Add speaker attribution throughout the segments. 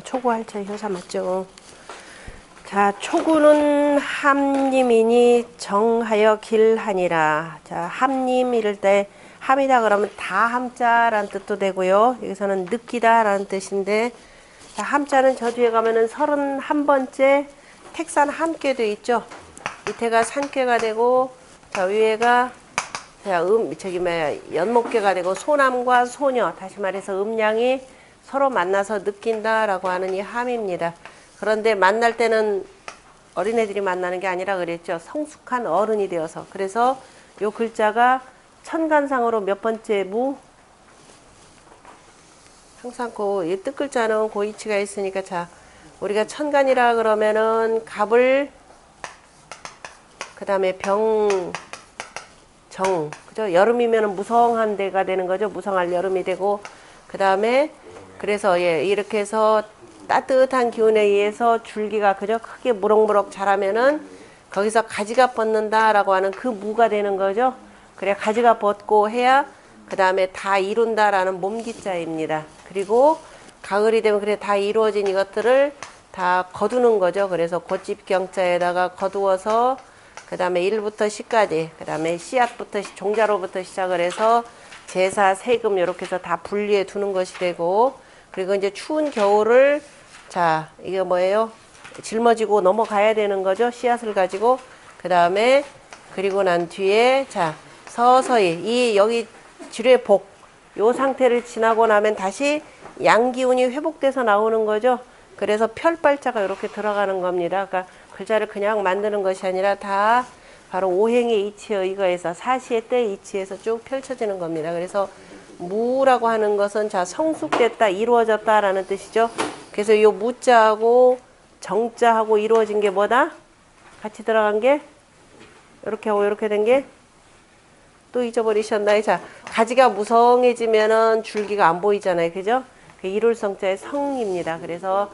Speaker 1: 초구 할자 효사 맞죠? 자, 초구는 함님이니 정하여 길하니라. 자, 함님 이럴 때 함이다 그러면 다 함자라는 뜻도 되고요. 여기서는 느끼다 라는 뜻인데, 자, 함자는 저 뒤에 가면은 31번째 택산 함께도 있죠. 밑에가 산께가 되고, 자, 위에가 연목계가 되고, 소남과 소녀, 다시 말해서 음양이 서로 만나서 느낀다라고 하는 이 함입니다. 그런데 만날 때는 어린애들이 만나는 게 아니라 그랬죠. 성숙한 어른이 되어서. 그래서 요 글자가 천간상으로 몇 번째 무? 항상 이 뜻글자는 그 위치가 있으니까, 자, 우리가 천간이라 그러면은 갑을, 그 다음에 병, 정, 그죠? 여름이면은 무성한 데가 되는 거죠. 무성할 여름이 되고, 그 다음에 그래서 이렇게 해서 따뜻한 기운에 의해서 줄기가 그죠? 크게 무럭무럭 자라면은 거기서 가지가 뻗는다라고 하는 그 무가 되는 거죠. 그래 가지가 뻗고 해야 그 다음에 다 이룬다라는 몸기자입니다. 그리고 가을이 되면 그래 다 이루어진 이것들을 다 거두는 거죠. 그래서 곶집경자에다가 거두어서 그 다음에 1부터 10까지 그 다음에 씨앗부터 종자로부터 시작을 해서 제사, 세금 이렇게 해서 다 분리해 두는 것이 되고, 그리고 이제 추운 겨울을, 자, 이게 뭐예요? 짊어지고 넘어가야 되는 거죠. 씨앗을 가지고. 그 다음에, 그리고 난 뒤에, 자, 서서히, 여기 지뢰 복, 요 상태를 지나고 나면 다시 양기운이 회복돼서 나오는 거죠. 그래서 별발자가 이렇게 들어가는 겁니다. 그러니까 글자를 그냥 만드는 것이 아니라 다 바로 오행의 이치여 이거에서 사시의 때 이치에서 쭉 펼쳐지는 겁니다. 그래서 무라고 하는 것은 자 성숙됐다, 이루어졌다라는 뜻이죠. 그래서 이 무자하고 정자하고 이루어진 게 뭐다? 같이 들어간 게 이렇게 하고 이렇게 된 게 또 잊어버리셨나요? 자, 가지가 무성해지면은 줄기가 안 보이잖아요. 그죠? 그 이룰 성자의 성입니다. 그래서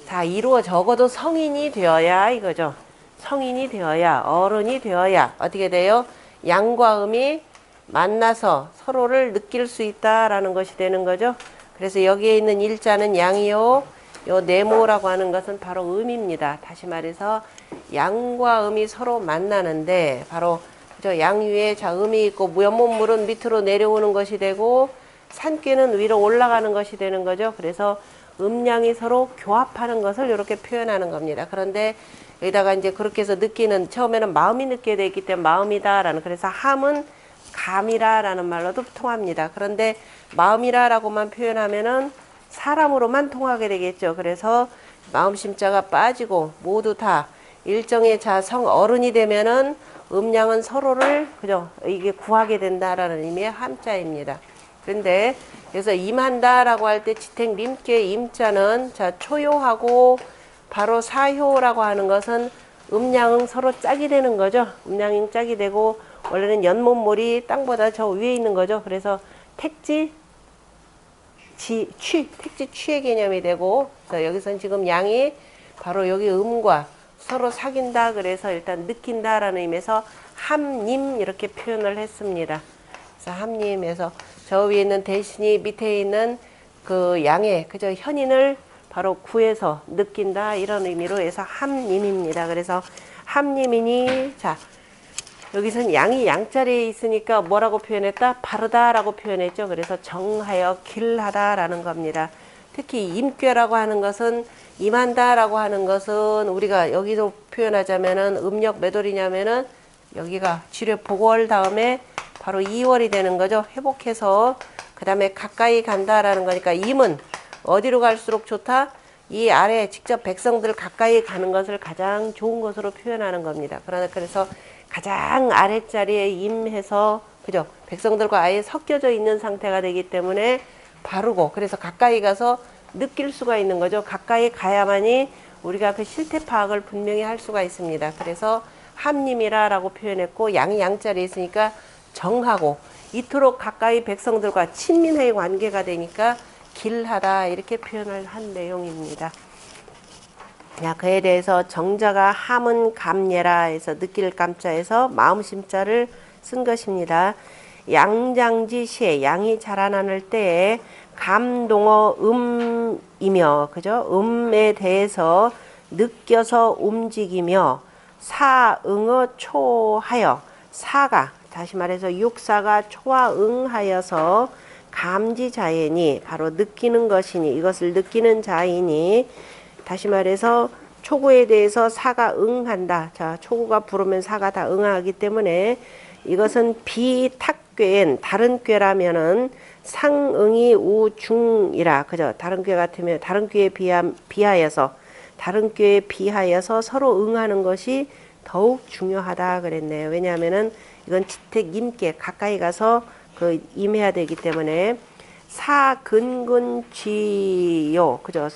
Speaker 1: 자, 적어도 성인이 되어야 이거죠. 성인이 되어야, 어른이 되어야 어떻게 돼요? 양과 음이 만나서 서로를 느낄 수 있다라는 것이 되는 거죠. 그래서 여기에 있는 일자는 양이요. 요 네모라고 하는 것은 바로 음입니다. 다시 말해서 양과 음이 서로 만나는데 바로 그죠? 양 위에 자 음이 있고 연못물은 밑으로 내려오는 것이 되고 산귀는 위로 올라가는 것이 되는 거죠. 그래서 음양이 서로 교합하는 것을 이렇게 표현하는 겁니다. 그런데 여기다가 이제 그렇게 해서 느끼는, 처음에는 마음이 느끼게 되어 있기 때문에 마음이다라는, 그래서 함은 감이라라는 말로도 통합니다. 그런데 마음이라라고만 표현하면은 사람으로만 통하게 되겠죠. 그래서 마음심자가 빠지고 모두 다 일정의 자성 어른이 되면은 음양은 서로를 그죠? 이게 구하게 된다라는 의미의 함자입니다. 그런데 그래서 임한다라고 할 때 지택 림께 임자는 자 초요하고 바로 사효라고 하는 것은 음양은 서로 짝이 되는 거죠. 음양이 짝이 되고 원래는 연못물이 땅보다 저 위에 있는 거죠. 그래서 택지 취의 개념이 되고, 그래서 여기서는 지금 양이 바로 여기 음과 서로 사귄다 그래서 일단 느낀다라는 의미에서 함님 이렇게 표현을 했습니다. 그래서 함님에서 저 위에 있는 대신이 밑에 있는 그 양의 그저 현인을 바로 구해서 느낀다 이런 의미로 해서 함님입니다. 그래서 함님이니 자 여기선 양이 양자리에 있으니까 뭐라고 표현했다? 바르다라고 표현했죠. 그래서 정하여 길하다라는 겁니다. 특히 임꾀라고 하는 것은 임한다라고 하는 것은 우리가 여기도 표현하자면은 음력 몇 월이냐면은 여기가 지뢰 복월 다음에 바로 2월이 되는 거죠. 회복해서 그 다음에 가까이 간다라는 거니까 임은 어디로 갈수록 좋다? 이 아래 직접 백성들 가까이 가는 것을 가장 좋은 것으로 표현하는 겁니다. 그래서 가장 아랫자리에 임해서 그죠? 백성들과 아예 섞여져 있는 상태가 되기 때문에 바르고 그래서 가까이 가서 느낄 수가 있는 거죠. 가까이 가야만이 우리가 그 실태 파악을 분명히 할 수가 있습니다. 그래서 함님이라라고 표현했고 양이 양자리에 있으니까 정하고 이토록 가까이 백성들과 친밀의 관계가 되니까 길하다 이렇게 표현을 한 내용입니다. 야, 그에 대해서 정자가 함은 감예라 해서 느낄 감자에서 마음심자를 쓴 것입니다. 양장지시에 양이 자라나는 때에 감동어 음이며, 그죠? 음에 대해서 느껴서 움직이며, 사응어 초하여, 사가, 다시 말해서 육사가 초와 응하여서 감지자이니, 바로 느끼는 것이니, 이것을 느끼는 자이니, 다시 말해서 초구에 대해서 사가 응한다. 자, 초구가 부르면 사가 다 응하기 때문에 이것은 비탁괴엔, 다른 꾀라면은 상응이 우중이라, 그죠? 다른 꾀 같으면 다른 꾀에 비하여서, 다른 꾀에 비하여서 서로 응하는 것이 더욱 중요하다 그랬네요. 왜냐하면은 이건 지택 임께 가까이 가서 그 임해야 되기 때문에. 사근근쥐요, 그죠?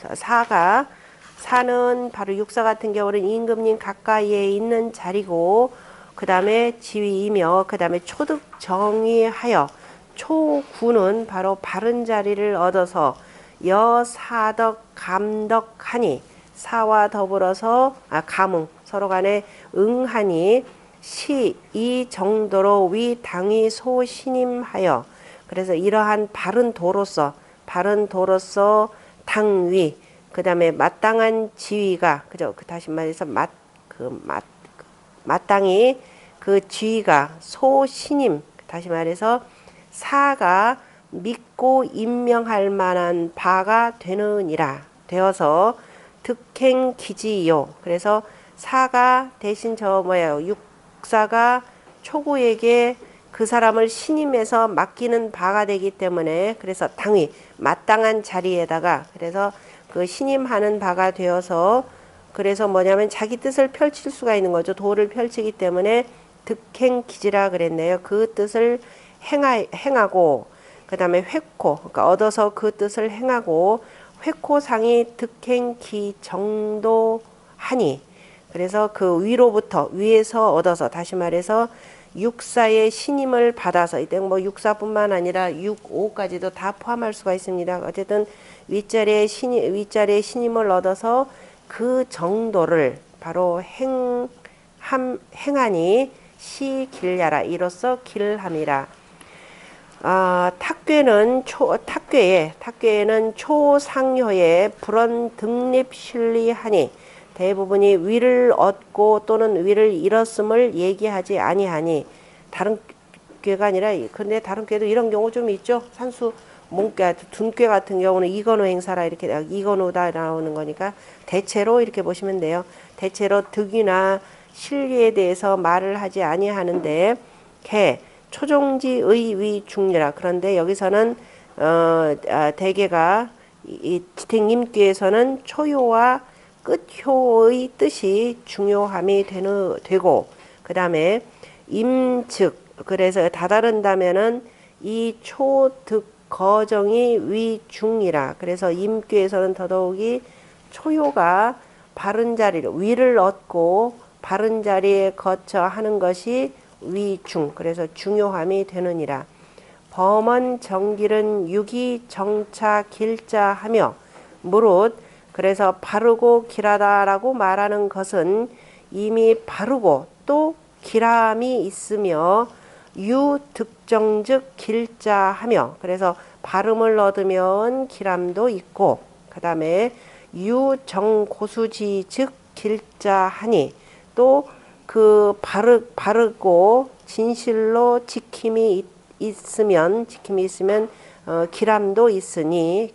Speaker 1: 사는 바로 육사 같은 경우는 임금님 가까이에 있는 자리고, 그 다음에 지위이며, 그 다음에 초득정의하여, 초구는 바로 바른 자리를 얻어서 여사덕 감덕하니, 사와 더불어서 감응, 서로 간에 응하니, 시 이 정도로 위 당위 소신임하여, 그래서 이러한 바른 도로서 당위, 그 다음에 마땅한 지위가, 그죠? 다시 말해서 마땅히 그 지위가 소신임, 다시 말해서 사가 믿고 임명할 만한 바가 되어서 득행기지요. 그래서 사가 대신 육사가 초구에게 그 사람을 신임해서 맡기는 바가 되기 때문에, 그래서 당위, 마땅한 자리에다가, 그래서 그 신임하는 바가 되어서, 그래서 뭐냐면 자기 뜻을 펼칠 수가 있는 거죠. 도를 펼치기 때문에 득행기지라 그랬네요. 그 뜻을 행하고, 그 다음에 회코, 그러니까 얻어서 그 뜻을 행하고, 회코상이 득행기 정도하니, 그래서 그 위에서 얻어서, 다시 말해서 육사의 신임을 받아서, 이때 뭐 육사뿐만 아니라 육오까지도 다 포함할 수가 있습니다. 어쨌든 윗자리의 신임을 얻어서 그 정도를 바로 행하니 시길야라, 이로써 길함이라. 탁괴에는 초상효에 불언 등립실리하니, 대부분이 위를 얻고 또는 위를 잃었음을 얘기하지 아니하니, 다른 꾀가 아니라, 근데 다른 꾀도 이런 경우 좀 있죠. 산수 몽꾀, 둔꾀 같은 경우는 이건호 행사라, 이렇게 이건호다 나오는 거니까 대체로 이렇게 보시면 돼요. 대체로 득이나 실리에 대해서 말을 하지 아니하는데, 초종지의 위중리라. 그런데 여기서는 대개가 이 지택임귀에서는 초효와 끝효의 뜻이 중요함이 되고, 그 다음에 임즉, 그래서 다다른다면은 이 초득 거정이 위중이라. 그래서 임귀에서는 더더욱이 초효가 바른 자리를, 위를 얻고 바른 자리에 거쳐 하는 것이 위중, 그래서 중요함이 되느니라. 범언 정길은 유기 정차 길자 하며, 무릇, 그래서 바르고 길하다라고 말하는 것은 이미 바르고 또 길함이 있으며, 유득정즉 길자 하며, 그래서 발음을 얻으면 길함도 있고, 그 다음에 유정고수지 즉 길자 하니, 또 그 바르고 진실로 지킴이 있으면 길함도 있으니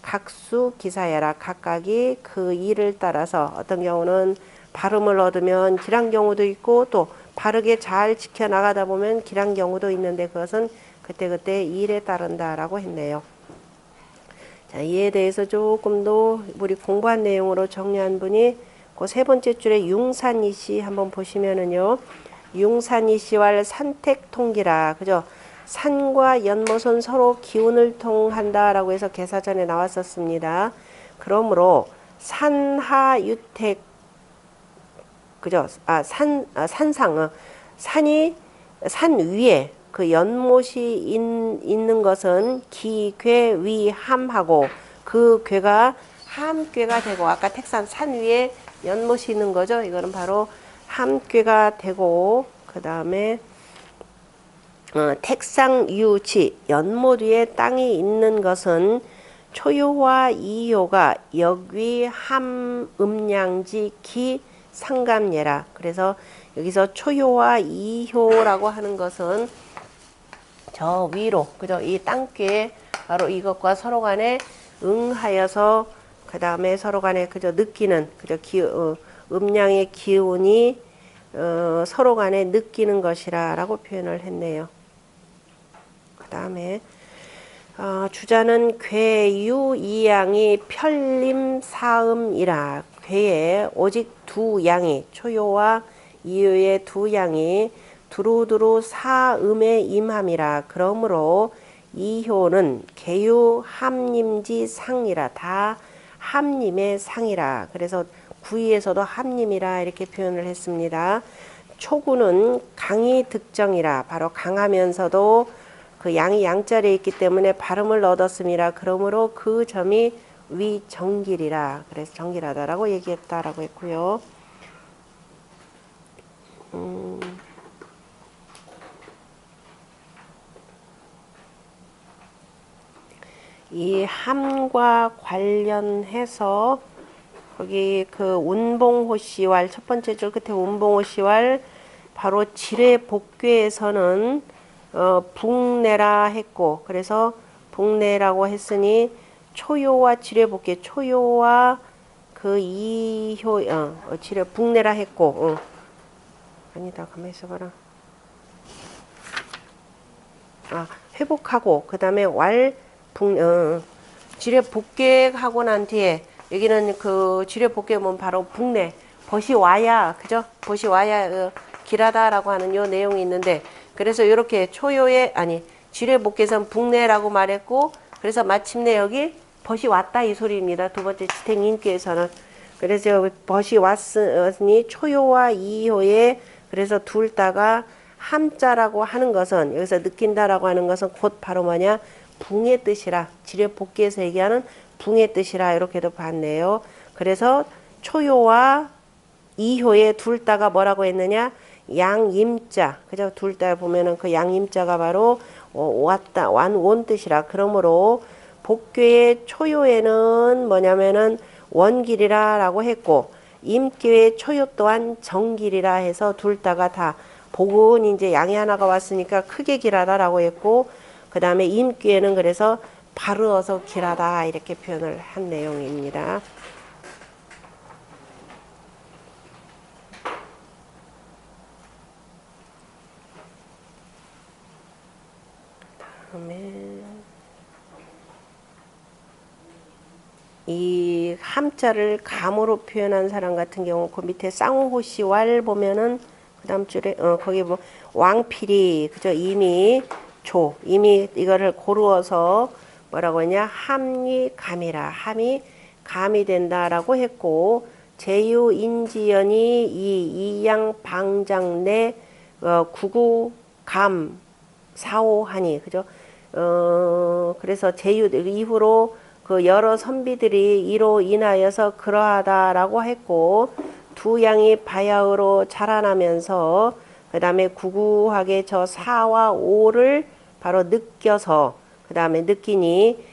Speaker 1: 각수 기사야라. 각각이 그 일을 따라서, 어떤 경우는 발음을 얻으면 길한 경우도 있고, 또 바르게 잘 지켜나가다 보면 길한 경우도 있는데, 그것은 그때그때 일에 따른다라고 했네요. 자, 이에 대해서 조금 더 우리 공부한 내용으로 정리한 분이 그 세 번째 줄에 융산이시 한번 보시면은요, 융산이시왈 산택통기라, 그죠? 산과 연못은 서로 기운을 통한다라고 해서 개사전에 나왔었습니다. 그러므로 산하유택, 그죠? 산 위에 그 연못이 있는 것은 기괴위함하고, 그 괴가 함괴가 되고, 아까 택산 산 위에 연못이 있는 거죠. 이거는 바로 함괴가 되고, 그 다음에 택상 유지 연못 위에 땅이 있는 것은 초요와 이효가 역위 함 음량지 기 상감예라. 그래서 여기서 초요와 이효라고 하는 것은 저 위로 그죠? 이 땅께 바로 이것과 서로 간에 응하여서 그 다음에 서로 간에 그저 느끼는 그저 음량의 기운이 서로 간에 느끼는 것이라고 표현을 했네요. 그 다음에 주자는 괴유 이양이 편림사음이라. 괴에 오직 두 양이 초요와 이요의 두 양이 두루두루 사음에 임함이라. 그러므로 이효는 개유 함림지 상이라. 다 함림의 상이라. 그래서 구의에서도 함림이라 이렇게 표현을 했습니다. 초구는 강이 득정이라. 바로 강하면서도 그 양이 양자리에 있기 때문에 발음을 얻었음이라. 그러므로 그 점이 위정길이라. 그래서 정길하다라고 얘기했다라고 했고요. 이 함과 관련해서 거기 그 운봉호시왈 첫 번째 줄 끝에 운봉호시왈 바로 지뢰복괴에서는 북내라 했고, 그래서 북내라고 했으니 초요와 지뢰복괴, 초요와 그 이효 지뢰 북내라 했고, 아니다 가만히 있어봐라. 회복하고 그 다음에 지뢰 복귀하고 난 뒤에 여기는 그 지뢰 복귀면 바로 북내 벗이 와야 그죠? 벗이 와야 길하다라고 하는 요 내용이 있는데, 그래서 이렇게 초요에 지뢰 복귀에선 북내라고 말했고, 그래서 마침내 여기 벗이 왔다 이 소리입니다. 두 번째 지탱인께서는. 그래서 벗이 왔으니 초요와 이효에 그래서 둘 다가 함자라고 하는 것은 여기서 느낀다라고 하는 것은 곧 바로 뭐냐? 붕의 뜻이라. 지뢰 복귀에서 얘기하는 붕의 뜻이라 이렇게도 봤네요. 그래서 초요와 이효의 둘 다가 뭐라고 했느냐? 양임자. 그죠? 둘 다 보면은 그 양임자가 바로 왔다 온 뜻이라. 그러므로 복괴의 초요에는 뭐냐면은 원길이라라고 했고, 임기의 초요 또한 정길이라 해서 둘 다가 다 복은 이제 양이 하나가 왔으니까 크게 길하다라고 했고, 그 다음에 임기에는 그래서 바르어서 길하다 이렇게 표현을 한 내용입니다. 다음에 이 함자를 감으로 표현한 사람 같은 경우 그 밑에 쌍호시왈 보면은 그 다음 줄에 거기 뭐 왕필이 그죠? 이미 이거를 고루어서 뭐라고 했냐? 함이 감이라. 함이 감이 된다라고 했고, 제유인지연이 이양 방장내 구구감 사오하니 그죠? 그래서 제유 이후로 그 여러 선비들이 이로 인하여서 그러하다라고 했고, 두 양이 바야흐로 자라나면서 그 다음에 구구하게 저 4와 5를 바로 느껴서 그 다음에 느끼니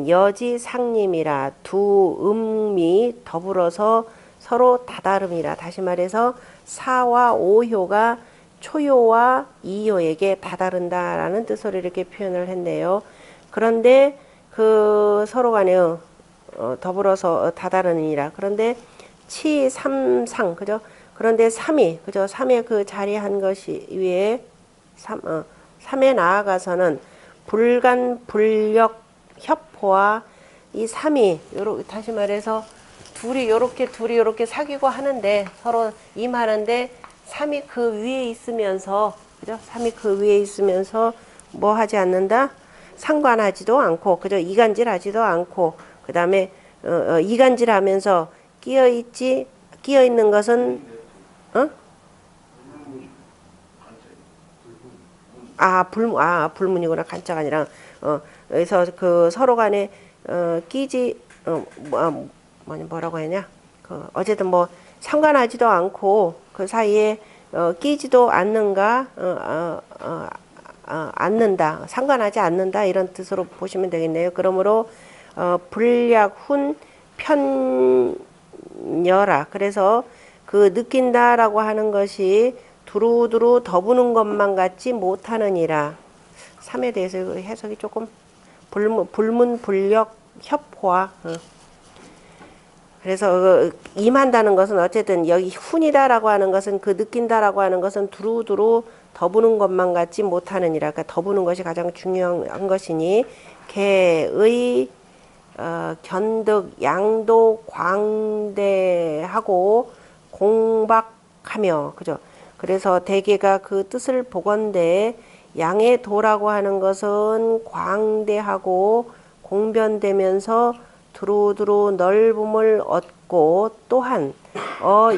Speaker 1: 여지 상림이라. 두 음이 더불어서 서로 다다름이라. 다시 말해서 4와 5효가 초요와 이효에게 다다른다라는 뜻으로 이렇게 표현을 했네요. 그런데 그 서로 간에 더불어서 다다르니라. 그런데 치삼상 그죠? 그런데 3이 그죠? 3의 그 자리한 것이 위에 3에 나아가서는 불간 불력 협포와 이 3이 다시 말해서 둘이 요렇게 사귀고 하는데 서로 임하는데 3이 그 위에 있으면서 그죠? 3이 그 위에 있으면서 뭐 하지 않는다? 상관하지도 않고 그죠? 이간질하지도 않고 그 다음에 이간질하면서 끼어 있는 것은 불문이구나. 간자가 아니라 그래서 그 서로 간에 끼지 뭐라고 하냐? 어쨌든 뭐 상관하지도 않고 그 사이에 끼지도 않는가, 않는다, 상관하지 않는다 이런 뜻으로 보시면 되겠네요. 그러므로 불약 훈 편여라. 그래서 그 느낀다라고 하는 것이 두루두루 더부는 것만 같지 못하느니라. 3에 대해서 해석이 조금 불문불력 협화. 그래서 임한다는 것은 어쨌든 여기 훈이다라고 하는 것은 그 느낀다라고 하는 것은 두루두루 더부는 것만 같지 못하느니라. 그러니까 더부는 것이 가장 중요한 것이니 개의 견득 양도 광대하고 공박하며 그죠. 그래서 대개가 그 뜻을 보건대 양의 도라고 하는 것은 광대하고 공변되면서 두루두루 넓음을 얻고 또한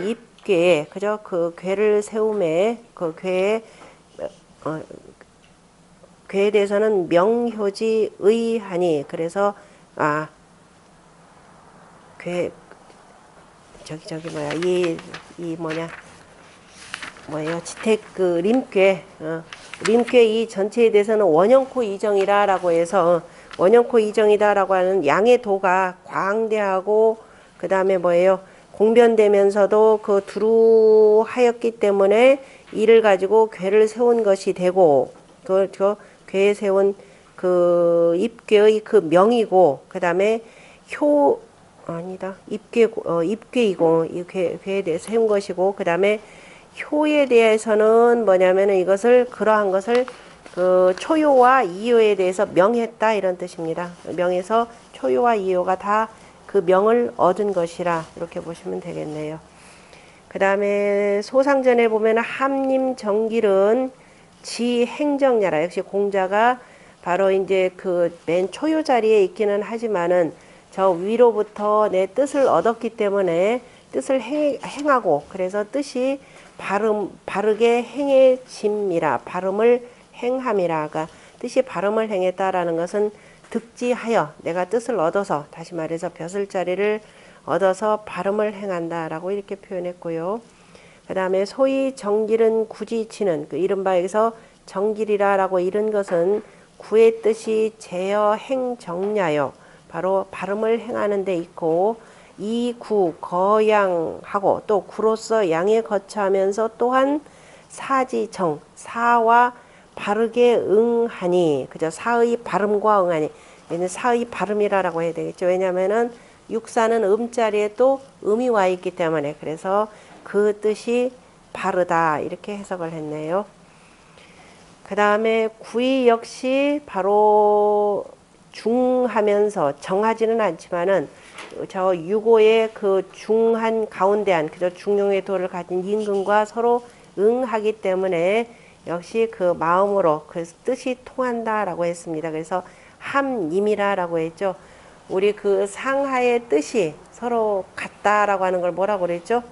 Speaker 1: 입괴 그죠. 그 괴를 세움에 그 괴에 괴에 대해서는 명효지 의하니 그래서 괴 저기 뭐야 이 뭐예요 지택 그 림괴 림괴 이 전체에 대해서는 원형코 이정이라라고 해서 원형코 이정이다라고 하는 양의 도가 광대하고 그 다음에 뭐예요 공변되면서도 그 두루하였기 때문에 이를 가지고 괴를 세운 것이 되고 그 괴에 세운 그 입괴의 그 명이고 그 다음에 입괴이고 이 괴에 대해 세운 것이고 그 다음에 효에 대해서는 뭐냐면은 이것을 그러한 것을 그 초효와 이효에 대해서 명했다 이런 뜻입니다. 명해서 초효와 이효가 다 그 명을 얻은 것이라 이렇게 보시면 되겠네요. 그 다음에 소상전에 보면 함림 정길은 지행정야라 역시 공자가 바로 이제 그 맨 초효 자리에 있기는 하지만은 저 위로부터 내 뜻을 얻었기 때문에 뜻을 행하고 그래서 뜻이 바르게 행해짐이라 발음을 행함이라. 그러니까 뜻이 발음을 행했다라는 것은 득지하여 내가 뜻을 얻어서 다시 말해서 벼슬자리를 얻어서 발음을 행한다라고 이렇게 표현했고요. 그 다음에 소위 정길은 구지치는 그 이른바 여기서 정길이라라고 이른 것은 구의 뜻이 제어 행정야요. 바로 발음을 행하는 데 있고 이 구 거양하고 또 구로서 양에 거처하면서 또한 사지정 사와 바르게 응하니 그죠. 사의 발음과 응하니 얘는 사의 발음이라고 해야 되겠죠. 왜냐하면은 육사는 음자리에 또 음이 와 있기 때문에 그래서 그 뜻이 바르다 이렇게 해석을 했네요. 그 다음에 구이 역시 바로 중하면서 정하지는 않지만은 저 유고의 그 중한 가운데한 그저 중용의 도를 가진 임금과 서로 응하기 때문에 역시 그 마음으로 그 뜻이 통한다라고 했습니다. 그래서 함임이라라고 했죠. 우리 그 상하의 뜻이 서로 같다라고 하는 걸 뭐라고 그랬죠?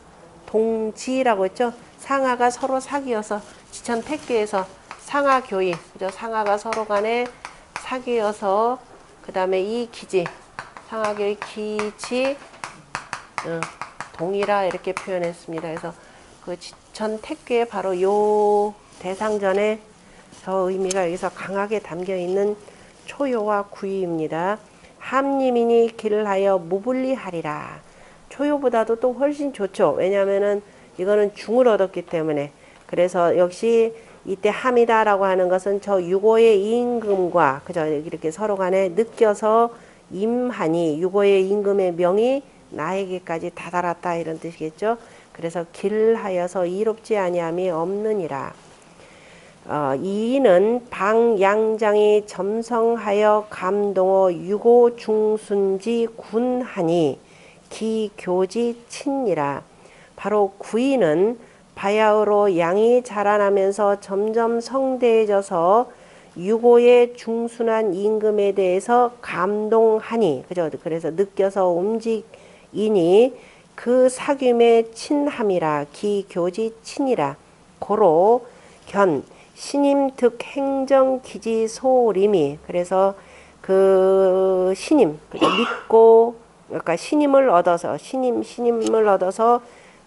Speaker 1: 동지라고 했죠. 상하가 서로 사귀어서 지천 택계에서 상하교의 그죠? 상하가 서로 간에 사귀어서 그 다음에 이 기지 상하교의 기지 동이라 이렇게 표현했습니다. 그래서 그 지천 택계에 바로 요 대상전에 저 의미가 여기서 강하게 담겨 있는 초효와 구이입니다. 함님이니 길을 하여 무불리하리라. 초효보다도 또 훨씬 좋죠. 왜냐하면은 이거는 중을 얻었기 때문에. 그래서 역시 이때 함이다라고 하는 것은 저 유고의 임금과 그저 이렇게 서로 간에 느껴서 임하니 유고의 임금의 명이 나에게까지 다다랐다 이런 뜻이겠죠. 그래서 길하여서 이롭지 아니함이 없느니라. 이는 방양장이 점성하여 감동어 유고 중순지 군하니 기교지 친이라. 바로 구이는 바야흐로 양이 자라나면서 점점 성대해져서 유고의 중순한 임금에 대해서 감동하니 그죠? 그래서 느껴서 움직이니 그 사귐의 친함이라 기교지 친이라. 고로 견 신임 득 행정 기지 소림이 그래서 그 신임 믿고 그러니까 신임을 얻어서 신임을 얻어서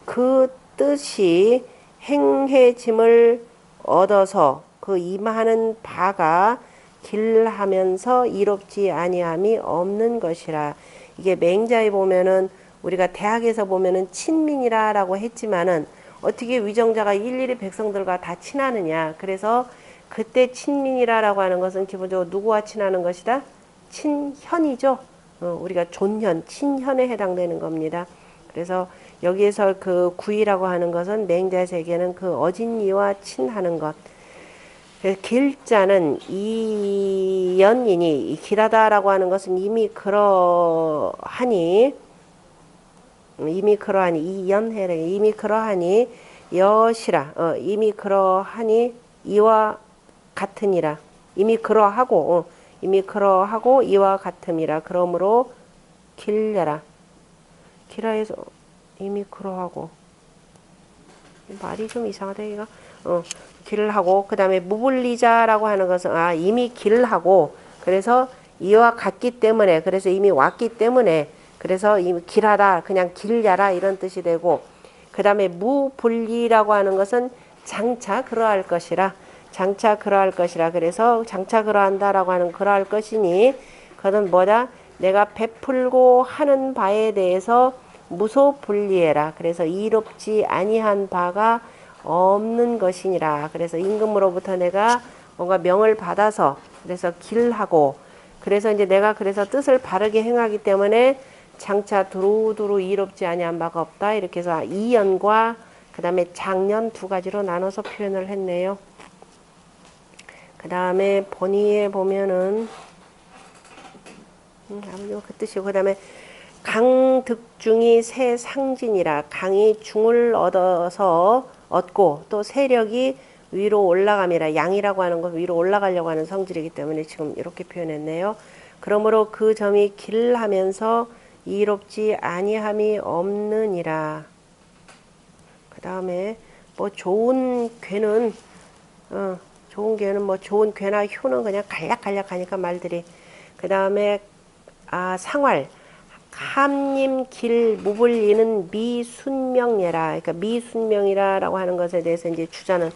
Speaker 1: 그 뜻이 행해짐을 얻어서 그 임하는 바가 길하면서 이롭지 아니함이 없는 것이라. 이게 맹자에 보면은 우리가 대학에서 보면은 친민이라라고 했지만은 어떻게 위정자가 일일이 백성들과 다 친하느냐. 그래서 그때 친민이라라고 하는 것은 기본적으로 누구와 친하는 것이다? 친현이죠. 우리가 존현, 친현에 해당되는 겁니다. 그래서 여기에서 그 구이라고 하는 것은 맹자의 세계는 그 어진이와 친하는 것. 길자는 이연이니 길하다라고 하는 것은 이미 그러하니 이연해래 이미 그러하니 여시라 이미 그러하니 이와 같으니라 이미 그러하고 이와 같음이라 그러므로 길려라 길하에서 이미 그러하고 말이 좀 이상하다 이거 길을 하고 그 다음에 무불리자라고 하는 것은 이미 길을 하고 그래서 이와 같기 때문에 그래서 이미 왔기 때문에 그래서 이미 길하다 그냥 길야라 이런 뜻이 되고 그 다음에 무불리라고 하는 것은 장차 그러할 것이라 그래서 장차 그러한다라고 하는 그러할 것이니 그것은 뭐다 내가 베풀고 하는 바에 대해서 무소불리해라 그래서 이롭지 아니한 바가 없는 것이니라. 그래서 임금으로부터 내가 뭔가 명을 받아서 그래서 길하고 그래서 이제 내가 그래서 뜻을 바르게 행하기 때문에 장차 두루두루 이롭지 아니한 바가 없다. 이렇게 해서 이연과 그 다음에 장년 두 가지로 나눠서 표현을 했네요. 그 다음에 본의에 보면은 그 뜻이고 그 다음에 강득중이 새 상진이라 강이 중을 얻고 또 세력이 위로 올라감이라 양이라고 하는 것 위로 올라가려고 하는 성질이기 때문에 지금 이렇게 표현했네요. 그러므로 그 점이 길하면서 이롭지 아니함이 없느니라. 그 다음에 뭐 좋은 괴는 뭐 좋은 괴나 효는 그냥 간략하니까 말들이 그 다음에 상활 함님 길 무불리는 미순명예라. 그러니까 미순명이라라고 하는 것에 대해서 이제 주자는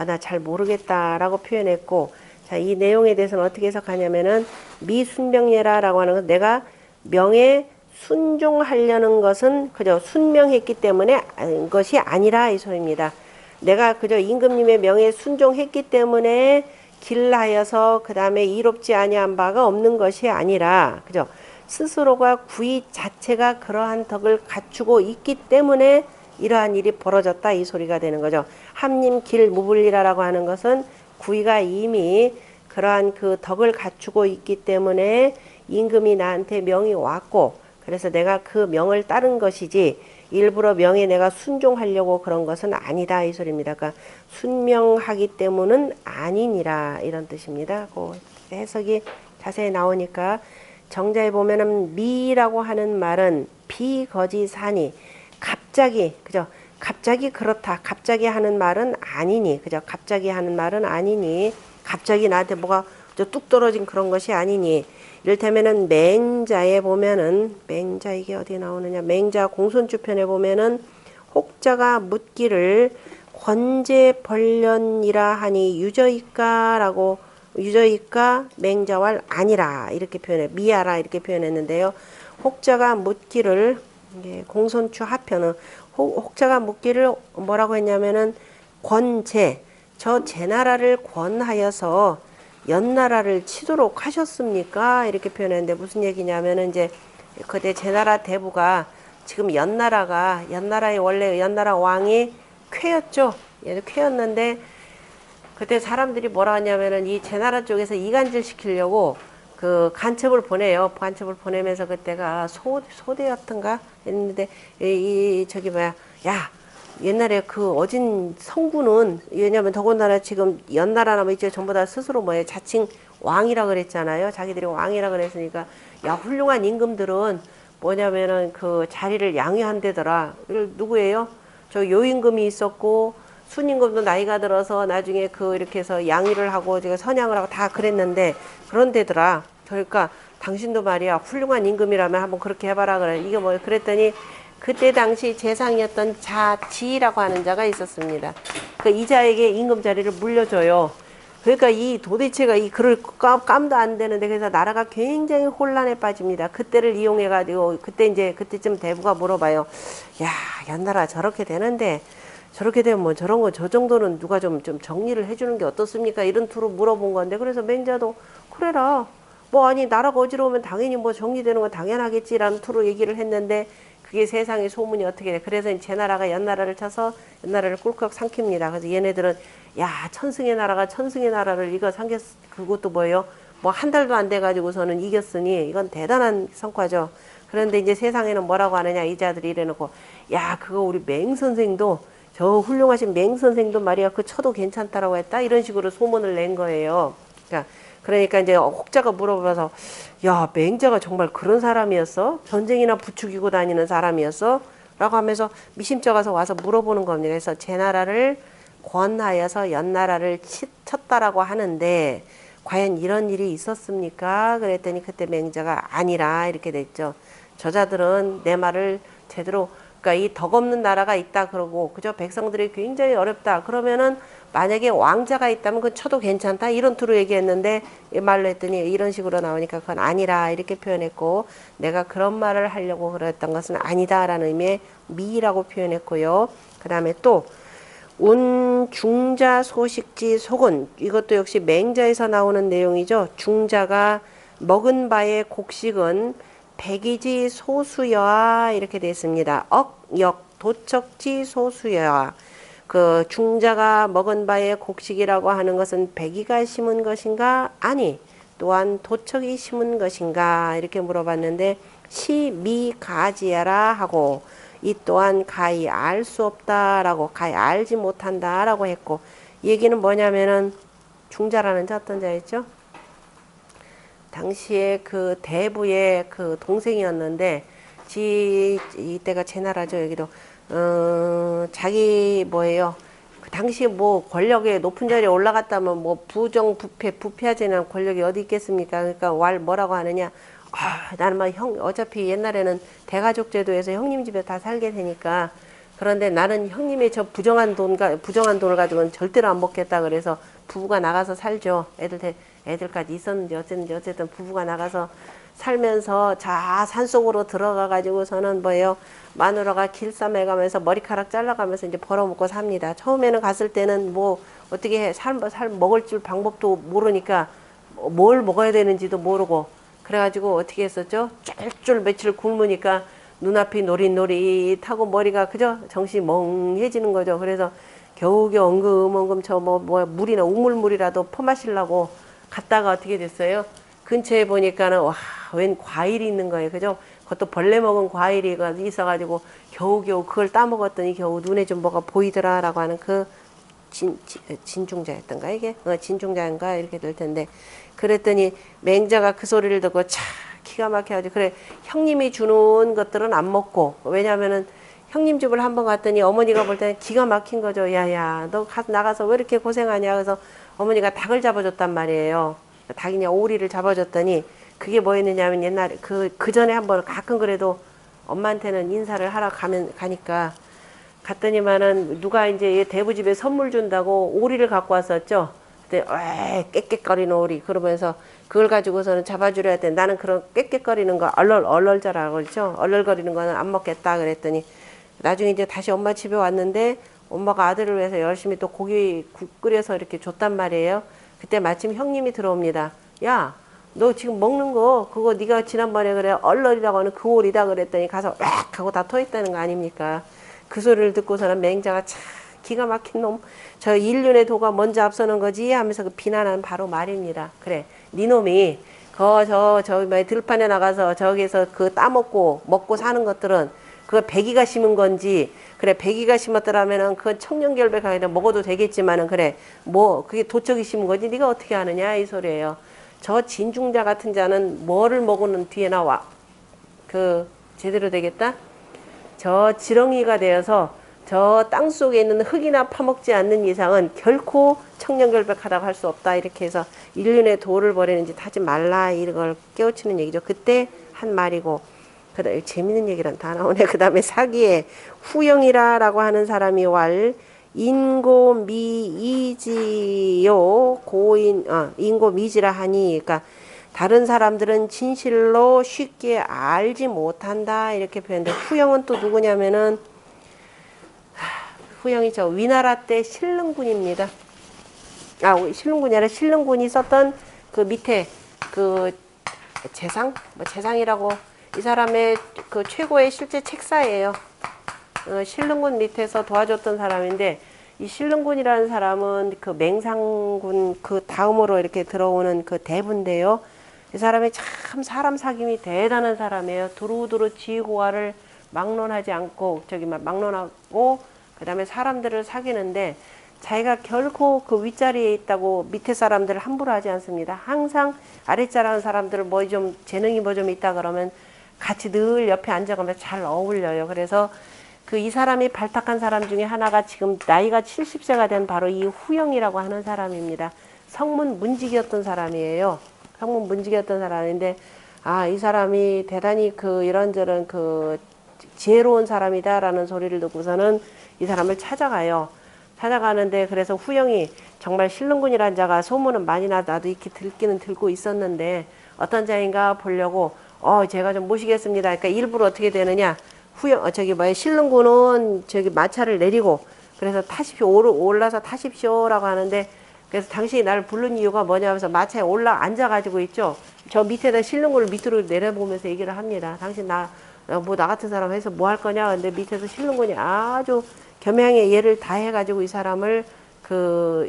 Speaker 1: 나 잘 모르겠다라고 표현했고, 자, 이 내용에 대해서는 어떻게 해석하냐면은 미순명예라라고 하는 건 내가 명에 순종하려는 것은 그저 순명했기 때문에 것이 아니라 이 소리입니다. 내가 그저 임금님의 명에 순종했기 때문에 길하여서 그 다음에 이롭지 아니한 바가 없는 것이 아니라 그죠? 스스로가 구의 자체가 그러한 덕을 갖추고 있기 때문에 이러한 일이 벌어졌다 이 소리가 되는 거죠. 함님 길 무불리라라고 하는 것은 구의가 이미 그러한 그 덕을 갖추고 있기 때문에 임금이 나한테 명이 왔고 그래서 내가 그 명을 따른 것이지 일부러 명에 내가 순종하려고 그런 것은 아니다 이 소리입니다. 그러니까 순명하기 때문은 아니니라 이런 뜻입니다. 그 해석이 자세히 나오니까 정자에 보면은 미라고 하는 말은 비거지사니 갑자기 그죠? 갑자기 그렇다. 갑자기 하는 말은 아니니 그죠? 갑자기 하는 말은 아니니 갑자기 나한테 뭐가 뚝 떨어진 그런 것이 아니니 이를테면은 맹자에 보면은 맹자 이게 어디 나오느냐 맹자 공손주편에 보면은 혹자가 묻기를 권제벌련이라 하니 유저이까라고 유저이까 맹자왈 아니라 이렇게 표현해 미야라 이렇게 표현했는데요. 혹자가 묻기를 공손추 하편은 혹자가 묻기를 뭐라고 했냐면은 권제 저 제나라를 권하여서 연나라를 치도록 하셨습니까? 이렇게 표현했는데 무슨 얘기냐면은 이제 그때 제나라 대부가 지금 연나라의 원래 연나라 왕이 쾌였죠. 얘도 쾌였는데 그때 사람들이 뭐라 하냐면은 이 제나라 쪽에서 이간질 시키려고 그 간첩을 보내요. 간첩을 보내면서 그때가 소대였던가 했는데 저기 뭐야 야 옛날에 그 어진 성군은 왜냐면 더군다나 지금 연나라나 뭐 이제 전부 다 스스로 뭐예요 자칭 왕이라 그랬잖아요. 자기들이 왕이라 그랬으니까 야 훌륭한 임금들은 뭐냐면은 그 자리를 양유한대더라. 누구예요? 저 요임금이 있었고 순임금도 나이가 들어서 나중에 그 이렇게 해서 양위를 하고 제가 선양을 하고 다 그랬는데 그런 데더라. 그러니까 당신도 말이야 훌륭한 임금이라면 한번 그렇게 해봐라 그래. 이게 뭐 그랬더니 그때 당시 재상이었던 자지라고 하는 자가 있었습니다. 그 이자에게 임금자리를 물려줘요. 그러니까 이 도대체가 이 글을 깜도 안 되는데 그래서 나라가 굉장히 혼란에 빠집니다. 그때를 이용해 가지고 그때쯤 대부가 물어봐요. 야, 연나라 저렇게 되는데 저렇게 되면 뭐 저런 거 저 정도는 누가 좀 정리를 해주는 게 어떻습니까? 이런 투로 물어본 건데 그래서 맹자도 그래라. 뭐 아니 나라가 어지러우면 당연히 뭐 정리되는 건 당연하겠지라는 투로 얘기를 했는데 그게 세상의 소문이 어떻게 돼. 그래서 제 나라가 연나라를 쳐서 연나라를 꿀꺽 삼킵니다. 그래서 얘네들은 야 천승의 나라가 천승의 나라를 이거 삼겼 그것도 뭐예요? 뭐 한 달도 안 돼 가지고서는 이겼으니 이건 대단한 성과죠. 그런데 이제 세상에는 뭐라고 하느냐 이자들이 이래놓고 야 그거 우리 맹 선생도 저 훌륭하신 맹 선생도 말이야 그 쳐도 괜찮다라고 했다 이런 식으로 소문을 낸 거예요. 그러니까 이제 혹자가 물어봐서 야 맹자가 정말 그런 사람이었어? 전쟁이나 부추기고 다니는 사람이었어? 라고 하면서 미심쩍어서 와서 물어보는 겁니다. 그래서 제 나라를 권하여서 연나라를 쳤다라고 하는데 과연 이런 일이 있었습니까? 그랬더니 그때 맹자가 아니라 이렇게 됐죠. 저자들은 내 말을 제대로 그러니까 이 덕없는 나라가 있다 그러고 그저 백성들이 굉장히 어렵다 그러면은 만약에 왕자가 있다면 그건 쳐도 괜찮다 이런 투로 얘기했는데 이 말로 했더니 이런 식으로 나오니까 그건 아니라 이렇게 표현했고 내가 그런 말을 하려고 그랬던 것은 아니다라는 의미의 미라고 표현했고요. 그 다음에 또 운중자 소식지 속은 이것도 역시 맹자에서 나오는 내용이죠. 중자가 먹은 바의 곡식은 백이지 소수여야 이렇게 되어 있습니다. 역 도척지 소수여야 그 중자가 먹은 바의 곡식이라고 하는 것은 백이가 심은 것인가? 아니 또한 도척이 심은 것인가? 이렇게 물어봤는데 시미가지야라 하고 이 또한 가히 알 수 없다라고 가히 알지 못한다라고 했고 얘기는 뭐냐면은 중자라는 자 어떤 자였죠? 당시에 그 대부의 그 동생이었는데 이때가 제 나라죠. 여기도 자기 뭐예요? 그 당시 뭐 권력에 높은 자리에 올라갔다면 뭐 부패하지 않은 권력이 어디 있겠습니까? 그러니까 뭐라고 하느냐? 나는 막 어차피 옛날에는 대가족 제도에서 형님 집에 다 살게 되니까 그런데 나는 형님의 저 부정한 돈을 가지고는 절대로 안 먹겠다 그래서 부부가 나가서 살죠. 애들까지 있었는지 어쨌든 부부가 나가서 살면서 산속으로 들어가 가지고서는 뭐예요? 마누라가 길쌈해 가면서 머리카락 잘라가면서 이제 벌어먹고 삽니다. 처음에는 갔을 때는 뭐 어떻게 먹을 줄 방법도 모르니까 뭘 먹어야 되는지도 모르고 그래가지고 어떻게 했었죠? 쫄쫄 며칠 굶으니까 눈앞이 노릿노릿하고 머리가 그저 정신이 멍해지는 거죠. 그래서 겨우겨우 엉금엉금 물이나 우물물이라도 퍼마시려고 갔다가 어떻게 됐어요? 근처에 보니까는 웬 과일이 있는 거예요. 그죠? 그것도 벌레 먹은 과일이 있어가지고 겨우겨우 그걸 따먹었더니 겨우 눈에 좀 뭐가 보이더라라고 하는 그 진중자였던가 이게? 진중자인가 이렇게 될 텐데 그랬더니 맹자가 그 소리를 듣고 기가 막혀가지고 그래 형님이 주는 것들은 안 먹고 왜냐면은 형님 집을 한번 갔더니 어머니가 볼 때는 기가 막힌 거죠. 야야 너 나가서 왜 이렇게 고생하냐 그래서 어머니가 닭을 잡아줬단 말이에요. 닭이냐 오리를 잡아줬더니 그게 뭐였느냐면 옛날에 그 전에 한번 가끔 그래도 엄마한테는 인사를 하러 가니까 갔더니만은 누가 이제 대부집에 선물 준다고 오리를 갖고 왔었죠. 그때 깨깨거리는 오리 그러면서 그걸 가지고서는 잡아주려 했더니 나는 그런 깨깨거리는 거 얼얼자라고 그러죠. 얼얼거리는 거는 안 먹겠다 그랬더니 나중에 이제 다시 엄마 집에 왔는데 엄마가 아들을 위해서 열심히 또 고기 국 끓여서 이렇게 줬단 말이에요. 그때 마침 형님이 들어옵니다. 야, 너 지금 먹는 거 그거 네가 지난번에 그래 얼얼이라고 하는 그 오리다 그랬더니 가서 왁 하고 다 토했다는 거 아닙니까? 그 소리를 듣고서는 맹자가 참 기가 막힌 놈, 저 인륜의 도가 먼저 앞서는 거지 하면서 그 비난하는 바로 말입니다. 그래, 네 놈이 들판에 나가서 저기서 그 먹고 사는 것들은 그거 백이가 심은 건지 그래 백이가 심었더라면은 그 청년결백하게 아니라 먹어도 되겠지만은 그래 뭐 그게 도적이 심은 거지 네가 어떻게 아느냐 이 소리예요. 저 진중자 같은 자는 뭐를 먹으는 뒤에 나와 그 제대로 되겠다. 저 지렁이가 되어서 저 땅 속에 있는 흙이나 파먹지 않는 이상은 결코 청년결백하다고 할 수 없다. 이렇게 해서 인륜의 도를 버리는 짓 하지 말라 이걸 깨우치는 얘기죠. 그때 한 말이고 그다음에 재밌는 얘기란 다 나오네. 그 다음에 사기에 후영이라라고 하는 사람이 왈 인고미이지요 고인 인고미지라 하니, 그러니까 다른 사람들은 진실로 쉽게 알지 못한다 이렇게 표현돼. 후영은 또 누구냐면은 후영이 저 위나라 때 신릉군입니다. 신릉군이 아니라 신릉군이 썼던 그 밑에 그 재상이라고, 이 사람의 그 최고의 실제 책사예요. 신릉군 밑에서 도와줬던 사람인데, 이 신릉군이라는 사람은 그 맹상군 그 다음으로 이렇게 들어오는 그 대부인데요. 이 사람이 참 사람 사김이 대단한 사람이에요. 두루두루 지휘고하를 막론하지 않고 막론하고 그다음에 사람들을 사귀는데, 자기가 결코 그 윗자리에 있다고 밑에 사람들을 함부로 하지 않습니다. 항상 아랫자라는 사람들을 뭐 좀 재능이 뭐 좀 있다 그러면 같이 늘 옆에 앉아가면서 잘 어울려요. 그래서 그 이 사람이 발탁한 사람 중에 하나가 지금 나이가 70세가 된 바로 이 후영이라고 하는 사람입니다. 성문 문직이었던 사람이에요. 성문 문직이었던 사람인데, 이 사람이 대단히 그 이런저런 그 지혜로운 사람이다라는 소리를 듣고서는 이 사람을 찾아가요. 찾아가는데, 그래서 후영이 정말 신릉군이라는 자가 소문은 많이 나도 이렇게 듣기는 들고 있었는데 어떤 자인가 보려고 제가 좀 모시겠습니다. 그러니까 일부러 어떻게 되느냐, 신릉군은 마차를 내리고 그래서 타십시오, 올라서 타십시오라고 하는데, 그래서 당신이 나를 부른 이유가 뭐냐 하면서 마차에 올라 앉아가지고 있죠. 저 밑에다 신릉군을 밑으로 내려보면서 얘기를 합니다. 당신 나 같은 사람 해서 뭐 할 거냐. 근데 밑에서 신릉군이 아주 겸양의 예를 다 해가지고 이 사람을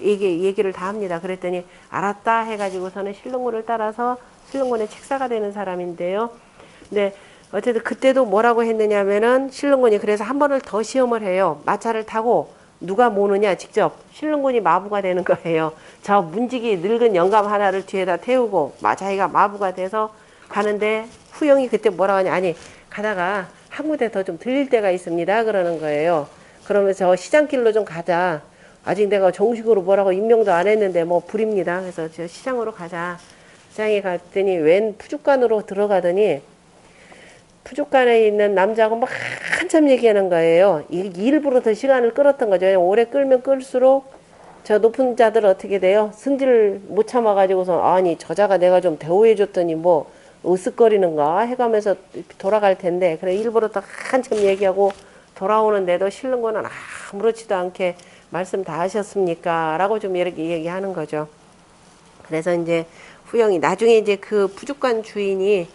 Speaker 1: 얘기를 다 합니다. 그랬더니 알았다 해가지고서는 신릉군을 따라서 신릉군의 책사가 되는 사람인데요. 근데 어쨌든 그때도 뭐라고 했느냐면은 신릉군이 그래서 한 번을 더 시험을 해요. 마차를 타고 누가 모느냐, 직접 신릉군이 마부가 되는 거예요. 저 문지기 늙은 영감 하나를 뒤에다 태우고 자기가 마부가 돼서 가는데, 후영이 그때 뭐라고 하냐, 아니 가다가 한 군데 더 좀 들릴 때가 있습니다 그러는 거예요. 그러면서 시장길로 좀 가자. 아직 내가 정식으로 뭐라고 임명도 안 했는데 뭐 불입니다. 그래서 저 시장으로 가자. 시장에 갔더니 웬 푸죽간으로 들어가더니 푸죽간에 있는 남자하고 막 한참 얘기하는 거예요. 일부러 더 시간을 끌었던 거죠. 오래 끌면 끌수록 저 높은 자들 어떻게 돼요? 승질 못 참아가지고서 아니 저자가 내가 좀 대우해줬더니 뭐 으쓱거리는가 해가면서 돌아갈 텐데, 그래 일부러 또 한참 얘기하고 돌아오는데도 신릉군은 아무렇지도 않게 말씀 다 하셨습니까? 라고 좀 이렇게 얘기하는 거죠. 그래서 이제 후영이 나중에 이제 그 푸죽간 주인이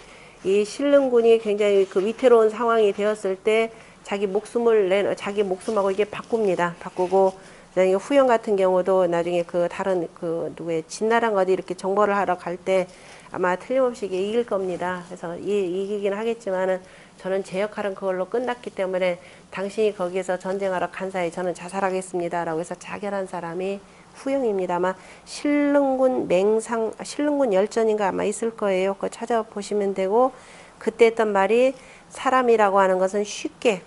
Speaker 1: 이 신릉군이 굉장히 그 위태로운 상황이 되었을 때 자기 목숨하고 이게 바꾸고, 나중에 후영 같은 경우도 나중에 그 다른 그 누구의 진나랑 어디 이렇게 정보를 하러 갈 때 아마 틀림없이 이게 이길 겁니다. 그래서 이기긴 하겠지만은 저는 제 역할은 그걸로 끝났기 때문에 당신이 거기에서 전쟁하러 간 사이 저는 자살하겠습니다 라고 해서 자결한 사람이 후영입니다. 아마 신릉군 열전인가 아마 있을 거예요. 그거 찾아보시면 되고, 그때 했던 말이 사람이라고 하는 것은 쉽게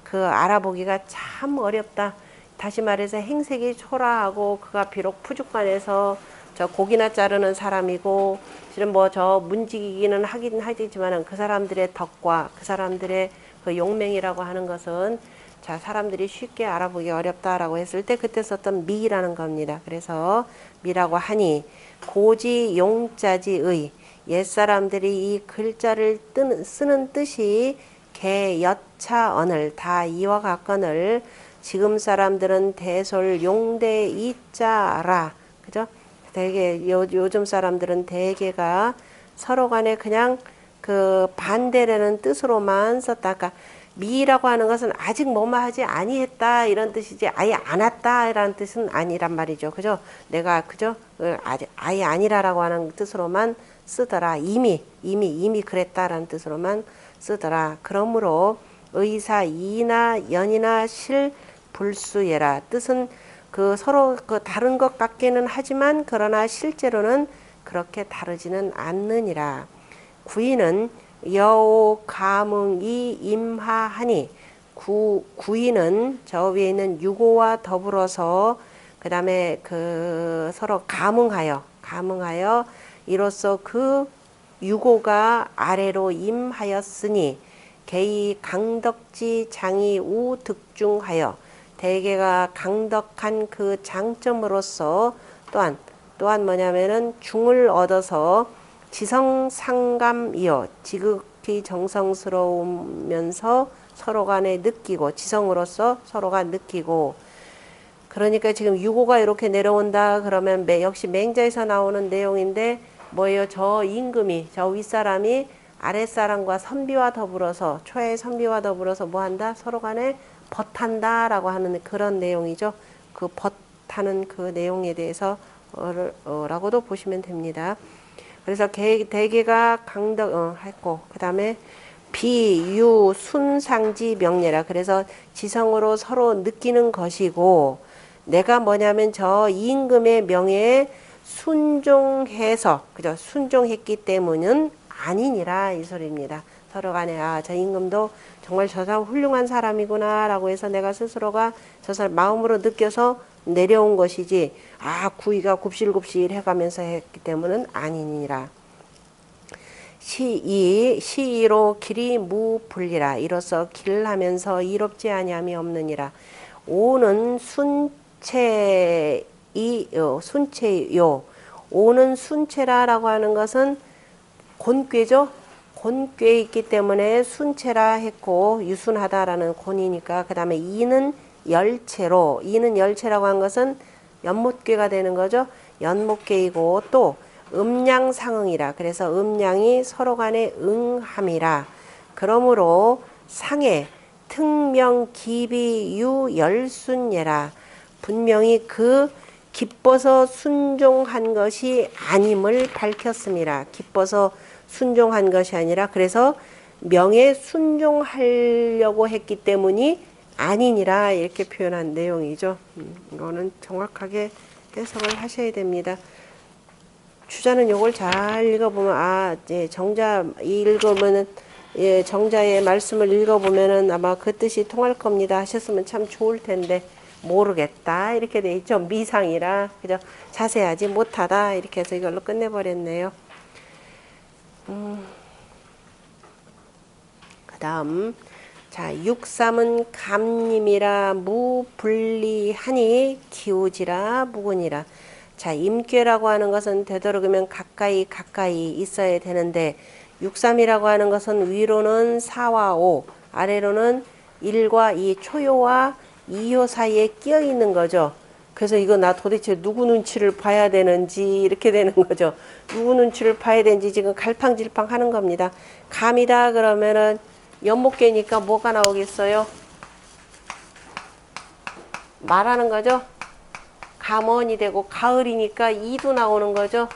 Speaker 1: 그 알아보기가 참 어렵다. 다시 말해서 행색이 초라하고 그가 비록 푸죽간에서 저 고기나 자르는 사람이고 실은 뭐 저 문지기기는 하긴 하지만은 그 사람들의 덕과 그 사람들의 그 용맹이라고 하는 것은 사람들이 쉽게 알아보기 어렵다라고 했을 때 그때 썼던 미라는 겁니다. 그래서 미라고 하니 고지 용자지의, 옛사람들이 이 글자를 쓰는 뜻이 개 여차 언을 다 이와 같거늘 지금 사람들은 대솔 용대 이자라, 그죠? 되게 요즘 사람들은 대개가 서로 간에 그냥 그 반대라는 뜻으로만 썼다. 그러니까 미라고 하는 것은 아직 뭐뭐 하지 아니했다 이런 뜻이지 아예 안 왔다 이라는 뜻은 아니란 말이죠. 그죠? 내가 그죠? 아예 아니라라고 하는 뜻으로만 쓰더라. 이미 그랬다라는 뜻으로만 쓰더라. 그러므로 의사 이나 연이나 실 불수예라. 뜻은 그 서로 그 다른 것 같기는 하지만 그러나 실제로는 그렇게 다르지는 않느니라. 구인은 여오 감응이 임하하니, 구인은 저 위에 있는 유고와 더불어서 그 다음에 그 서로 감응하여 이로써 그 유고가 아래로 임하였으니 개이 강덕지 장이 우득중하여 대개가 강덕한 그 장점으로서 또한 뭐냐면은 중을 얻어서 지성상감이요 지극히 정성스러우면서 서로 간에 느끼고 지성으로서 서로가 느끼고 그러니까 지금 유고가 이렇게 내려온다 그러면 역시 맹자에서 나오는 내용인데 뭐예요? 저 임금이 저 윗사람이 아랫사람과 선비와 더불어서 초의 선비와 더불어서 뭐한다? 서로 간에 벗한다 라고 하는 그런 내용이죠. 그 벗하는 그 내용에 대해서 라고도 보시면 됩니다. 그래서 대개가 했고 그 다음에 비유 순상지 명예라 그래서 지성으로 서로 느끼는 것이고 내가 뭐냐면 저 임금의 명예에 순종해서 그죠 순종했기 때문은 아니니라 이 소리입니다. 서로 간에 저 임금도 정말 저 사람 훌륭한 사람이구나 라고 해서 내가 스스로가 저 사람 마음으로 느껴서 내려온 것이지 구이가 굽실굽실 해가면서 했기 때문은 아니니라. 시이로 길이 무불리라 이로써 길하면서 이롭지 아니함이 없느니라. 오는 순체요. 오는 순체라라고 하는 것은 곤꾀죠. 곤꾀 있기 때문에 순체라 했고 유순하다라는 곤이니까 그 다음에 이는 열체로 이는 열체라고 한 것은 연못괴가 되는 거죠. 연못괴이고 또 음양상응이라 그래서 음양이 서로 간에 응함이라 그러므로 상해 특명기비유 열순예라 분명히 그 기뻐서 순종한 것이 아님을 밝혔음이라 기뻐서 순종한 것이 아니라 그래서 명에 순종하려고 했기 때문이 아니니라 이렇게 표현한 내용이죠. 이거는 정확하게 해석을 하셔야 됩니다. 주자는 요걸 잘 읽어보면 정자 읽으면은 정자의 말씀을 읽어보면은 아마 그 뜻이 통할 겁니다 하셨으면 참 좋을 텐데 모르겠다 이렇게 돼 있죠. 미상이라 그죠 자세하지 못하다 이렇게 해서 이걸로 끝내버렸네요. 그 다음 자 6.3은 감님이라 무불리하니 기우지라 무근이라 자 임괴라고 하는 것은 되도록이면 가까이 있어야 되는데 6.3이라고 하는 것은 위로는 4와 5 아래로는 1과 2 초요와 2요 사이에 끼어 있는 거죠. 그래서 이거 나 도대체 누구 눈치를 봐야 되는지 이렇게 되는 거죠. 누구 눈치를 봐야 되는지 지금 갈팡질팡 하는 겁니다. 감이다 그러면은 연못계니까 뭐가 나오겠어요? 말하는 거죠. 감언이 되고 가을이니까 이도 나오는 거죠.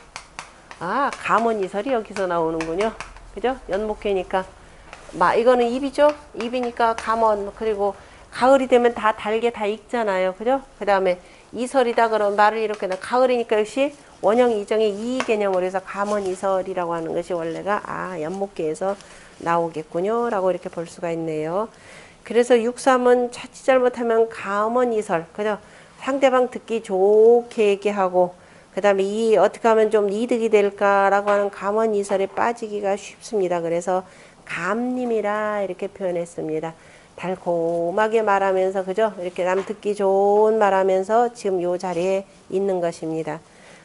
Speaker 1: 감언이설이 여기서 나오는군요. 그죠? 연목회니까 이거는 입이죠. 입이니까 감언 그리고 가을이 되면 다 달게 다 익잖아요. 그죠? 그 다음에 이설이다 그러면 말을 이렇게 가을이니까 역시 원형 이정의 이 개념으로 해서 감언이설이라고 하는 것이 원래가 연목계에서 나오겠군요 라고 이렇게 볼 수가 있네요. 그래서 6.3은 자칫 잘못하면 감언이설 그죠? 상대방 듣기 좋게 얘기하고 그 다음에 어떻게 하면 좀 이득이 될까라고 하는 감언이설에 빠지기가 쉽습니다. 그래서 감님이라 이렇게 표현했습니다. 달콤하게 말하면서 그죠? 이렇게 남 듣기 좋은 말하면서 지금 요 자리에 있는 것입니다.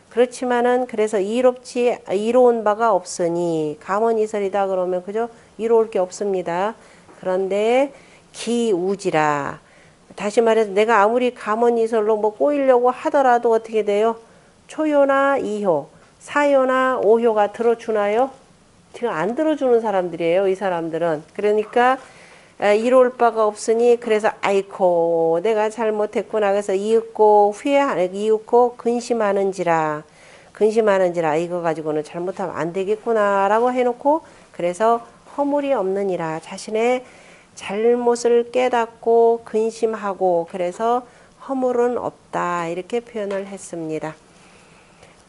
Speaker 1: 그렇지만은 그래서 이로운 바가 없으니 감언이설이다 그러면 그죠? 이로울 게 없습니다. 그런데 기우지라 다시 말해서 내가 아무리 감언이설로 꼬이려고 하더라도 어떻게 돼요? 초효나 2효, 4효나 5효가 들어주나요? 지금 안 들어주는 사람들이에요. 이 사람들은. 그러니까 이로울 바가 없으니 그래서 아이코 내가 잘못했구나. 그래서 이윽고 근심하는지라 이거 가지고는 잘못하면 안 되겠구나 라고 해놓고 그래서 허물이 없느니라 자신의 잘못을 깨닫고 근심하고 그래서 허물은 없다 이렇게 표현을 했습니다.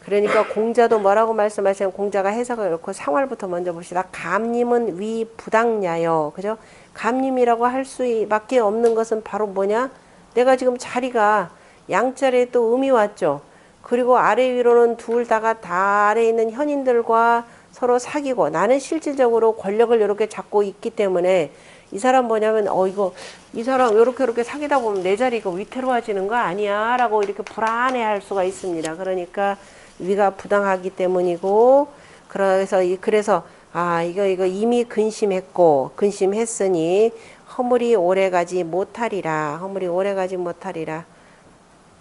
Speaker 1: 그러니까 공자도 뭐라고 말씀하시면 공자가 해석을 놓고 상활부터 먼저 봅시다. 감님은 위 부당냐요. 그죠? 감님이라고 할 수밖에 없는 것은 바로 뭐냐? 내가 지금 자리가 양자리에 또 음이 왔죠. 그리고 아래 위로는 둘 다가 다 아래에 있는 현인들과 서로 사귀고 나는 실질적으로 권력을 이렇게 잡고 있기 때문에 이 사람 뭐냐면 이거 이 사람 이렇게 사귀다 보면 내 자리가 위태로워지는 거 아니야 라고 이렇게 불안해할 수가 있습니다. 그러니까 위가 부당하기 때문이고 그래서 이거 이미 근심했으니 허물이 오래가지 못하리라.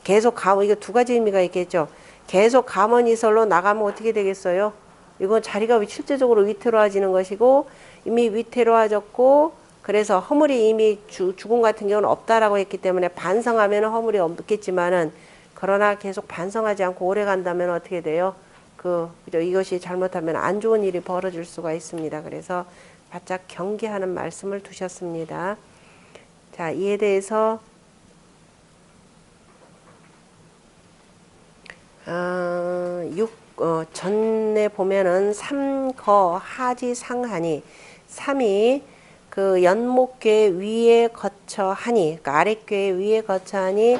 Speaker 1: 계속 가면 이거 두 가지 의미가 있겠죠. 계속 가머니설로 나가면 어떻게 되겠어요? 이건 자리가 실제적으로 위태로워지는 것이고 이미 위태로워졌고 그래서 허물이 이미 죽음 같은 경우는 없다라고 했기 때문에 반성하면 허물이 없겠지만은 그러나 계속 반성하지 않고 오래 간다면 어떻게 돼요? 그죠? 이것이 잘못하면 안 좋은 일이 벌어질 수가 있습니다. 그래서 바짝 경계하는 말씀을 두셨습니다. 자, 이에 대해서 전에 보면은 삼거하지상하니 삼이 그 연목괴 위에 거처하니 그러니까 아랫괴 위에 거처하니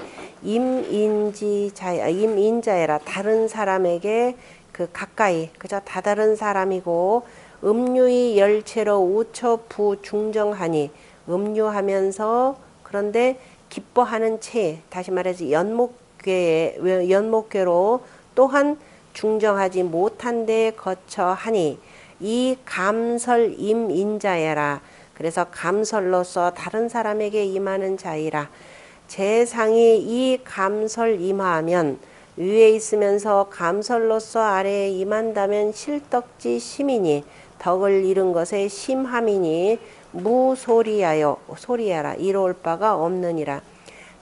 Speaker 1: 임인자애라 다른 사람에게 그 가까이 그저 다다른 사람이고 음유의 열체로 우처부 중정하니 음유하면서 그런데 기뻐하는 채 다시 말해서 연목괴로 또한 중정하지 못한 데 거처하니 이 감설 임인자애라 그래서 감설로서 다른 사람에게 임하는 자이라 재상이 이 감설 임하면 위에 있으면서 감설로서 아래에 임한다면 실덕지 심이니 덕을 이룬 것에 심함이니 소리야라 이로울 바가 없느니라.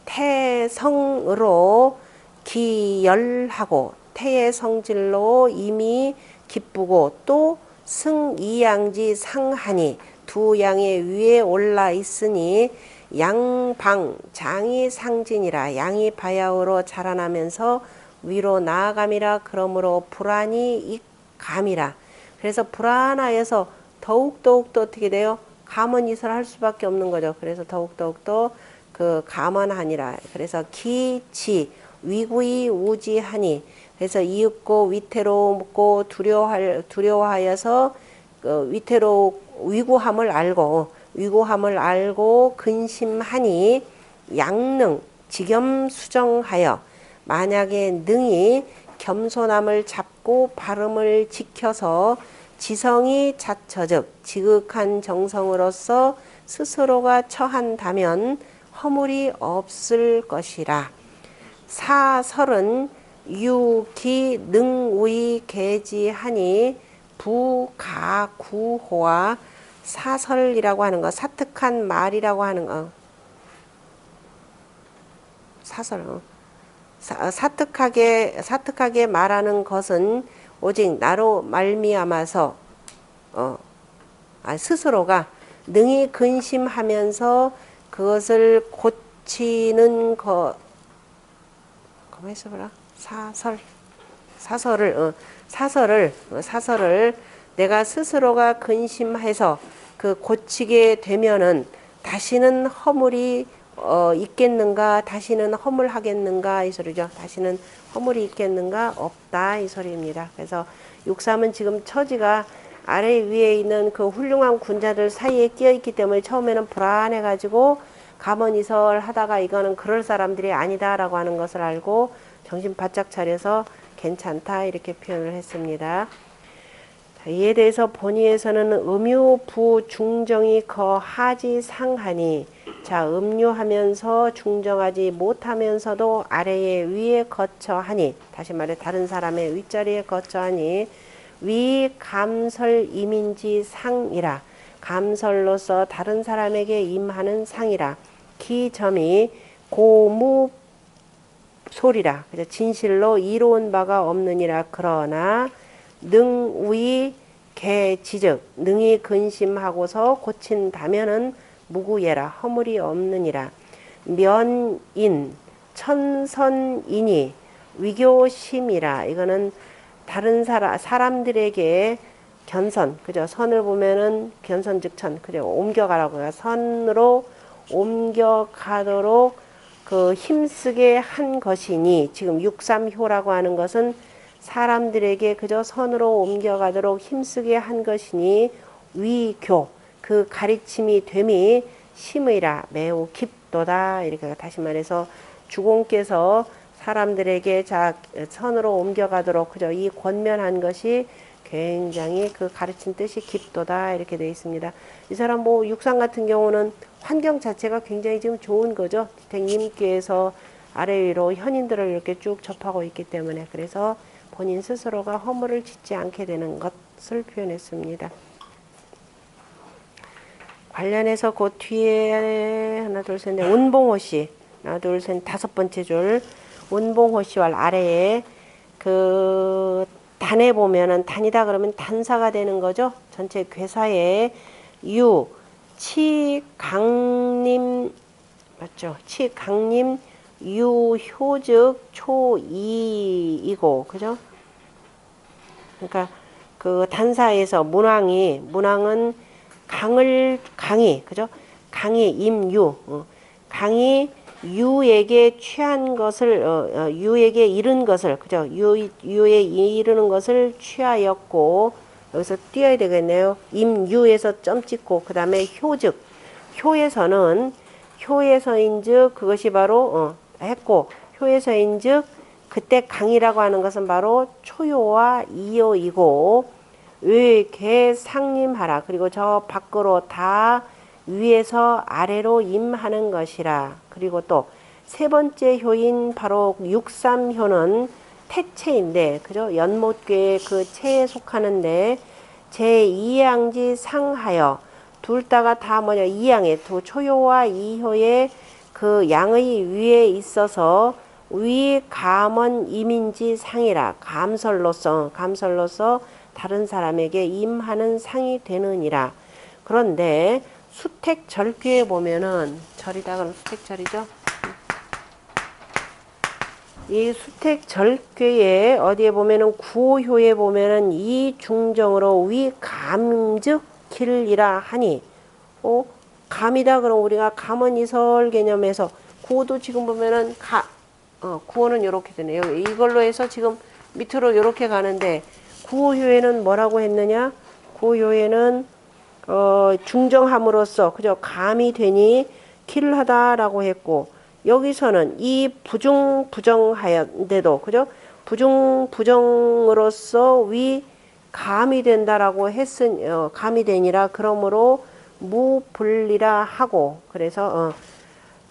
Speaker 1: 태성으로 기열하고 태의 성질로 이미 기쁘고 또 승이양지 상하니 두 양의 위에 올라 있으니 양방 장이 상진이라 양이 바야흐로 자라나면서 위로 나아감이라 그러므로 불안이 감이라. 그래서 불안하여서 더욱더욱 또 어떻게 돼요? 감언이설 할 수밖에 없는 거죠. 그래서 더욱더욱 또 그 감언하니라. 그래서 기치 위구이 우지하니 그래서 이윽고 위태롭고 두려워하여서 위구함을 알고 근심하니 양능 지겸수정하여 만약에 능히 겸손함을 잡고 발음을 지켜서 지성이 자처즉 지극한 정성으로서 스스로가 처한다면 허물이 없을 것이라. 사설은 유기 능의 계지하니 부가구호와 사설이라고 하는 거 사특한 말이라고 하는 거 사특하게 말하는 것은 오직 나로 말미암아서 스스로가 능히 근심하면서 그것을 고치는 가만히 있어봐라. 사설을 내가 스스로가 근심해서 그 고치게 되면은 다시는 허물이 있겠는가, 다시는 허물하겠는가 이 소리죠. 다시는 허물이 있겠는가 없다 이 소리입니다. 그래서 6.3은 지금 처지가 아래 위에 있는 그 훌륭한 군자들 사이에 끼어 있기 때문에 처음에는 불안해가지고 감언이설 하다가 이거는 그럴 사람들이 아니다라고 하는 것을 알고 정신 바짝 차려서 괜찮다 이렇게 표현을 했습니다. 자, 이에 대해서 본의에서는 음유부 중정이 거하지 상하니 자 음유하면서 중정하지 못하면서도 아래에 위에 거처하니 다시 말해 다른 사람의 윗자리에 거처하니 위 감설 임인지 상이라 감설로서 다른 사람에게 임하는 상이라 기점이 고무 소리라 그래서 진실로 이로운 바가 없느니라. 그러나 능의 개지즉 능히 근심하고서 고친다면은 무구예라 허물이 없느니라. 면인 천선이니 위교심이라 이거는 다른 사람들에게 견선 그죠. 선을 보면은 견선즉천 그죠. 옮겨가라고요. 선으로 옮겨가도록 그 힘쓰게 한 것이니 지금 6.3효라고 하는 것은 사람들에게 그저 선으로 옮겨가도록 힘쓰게 한 것이니 위교 그 가르침이 됨이 심의라 매우 깊도다. 이렇게 다시 말해서 주공께서 사람들에게 선으로 옮겨가도록 그저 이 권면한 것이 굉장히 그 가르친 뜻이 깊도다. 이렇게 되어 있습니다. 이 사람 뭐 육상 같은 경우는 환경 자체가 굉장히 지금 좋은 거죠. 대님께서 아래 위로 현인들을 이렇게 쭉 접하고 있기 때문에 그래서 본인 스스로가 허물을 짓지 않게 되는 것을 표현했습니다. 관련해서 그 뒤에 하나 둘 셋 넷 운봉호씨 하나 둘 셋 다섯 번째 줄 운봉호씨와 아래에 그 단에 보면은 단이다 그러면 단사가 되는 거죠. 전체 괴사에 유 치강림 맞죠? 치강림 유효즉 초이이고 그죠? 그러니까 그 단사에서 문왕은 강이 그죠? 강이 임유 강이 유에게 취한 것을 유에게 이른 것을 그죠? 유에 이르는 것을 취하였고 여기서 띄어야 되겠네요. 임유에서 점 찍고 그 다음에 효즉 효에서인즉 그것이 바로 했고 효에서인즉 그때 강이라고 하는 것은 바로 초요와 이요이고 외개 상림하라 그리고 저 밖으로 다 위에서 아래로 임하는 것이라. 그리고 또 세 번째 효인 바로 육삼효는 태체인데 그죠? 연못괴의 그 체에 속하는데 제2양지 상하여 둘 다가 다 뭐냐 이양의 초요와 이효의 그 양의 위에 있어서 위 감언 임인지 상이라 감설로서 다른 사람에게 임하는 상이 되느니라. 그런데 수택절규에 보면은 절이다 그러면 수택절이죠. 이 수택절규에 어디에 보면은 구호효에 보면은 이 중정으로 위 감즉 길이라 하니 감이다 그럼 우리가 감언이설 개념에서 구호도 지금 보면은 구호는 이렇게 되네요. 이걸로 해서 지금 밑으로 이렇게 가는데 구호효에는 뭐라고 했느냐? 구호효에는 중정함으로써 그죠? 감이 되니 길하다라고 했고 여기서는 이 부정하였는데도 그죠? 부정으로써 위 감이 된다라고 감이 되니라 그러므로 무불리라 하고 그래서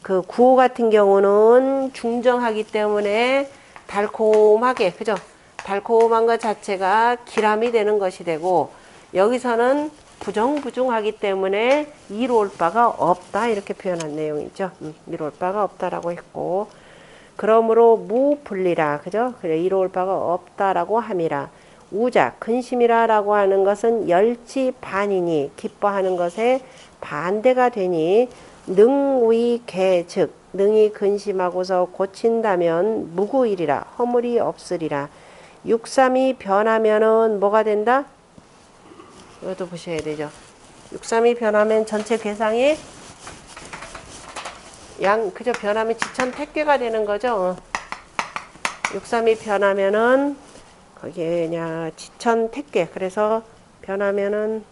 Speaker 1: 그 구호 같은 경우는 중정하기 때문에 달콤하게 그죠? 달콤한 것 자체가 기람이 되는 것이 되고 여기서는 부정부중하기 때문에 이로울 바가 없다 이렇게 표현한 내용이죠. 이로울 바가 없다라고 했고 그러므로 무불리라 그죠? 그래 이로울 바가 없다라고 함이라. 우자 근심이라라고 하는 것은 열치반이니 기뻐하는 것에 반대가 되니 능위개 즉 능이 근심하고서 고친다면 무구일이라 허물이 없으리라. 육삼이 변하면은 뭐가 된다? 이것도 보셔야 되죠. 육삼이 변하면 전체 괴상이 그저 변하면 지천택괴가 되는 거죠. 육삼이 변하면은 거기에 그냥 지천택괴 그래서 변하면은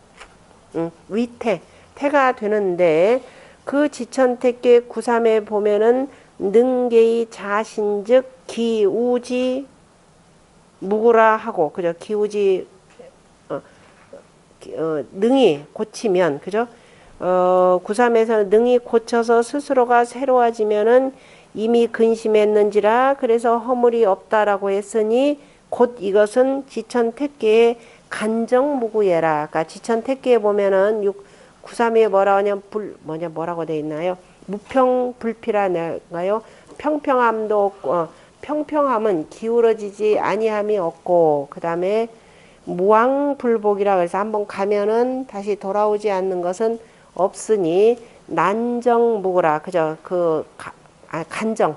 Speaker 1: 태가 되는데 그 지천택괴 구삼에 보면은 능계의 자신즉 기우지 무구라 하고 그죠? 기우지 능이 고치면 그죠? 구삼에서는 능이 고쳐서 스스로가 새로워지면은 이미 근심했는지라 그래서 허물이 없다라고 했으니 곧 이것은 지천택계의 간정무구예라. 그러니까 지천택계에 보면은 구삼에 뭐라고 돼 있나요? 무평불피라나요? 평평함도 없고 평평함은 기울어지지 아니함이 없고 그 다음에 무왕불복이라 그래서 한번 가면은 다시 돌아오지 않는 것은 없으니 난정무구라 그죠? 간정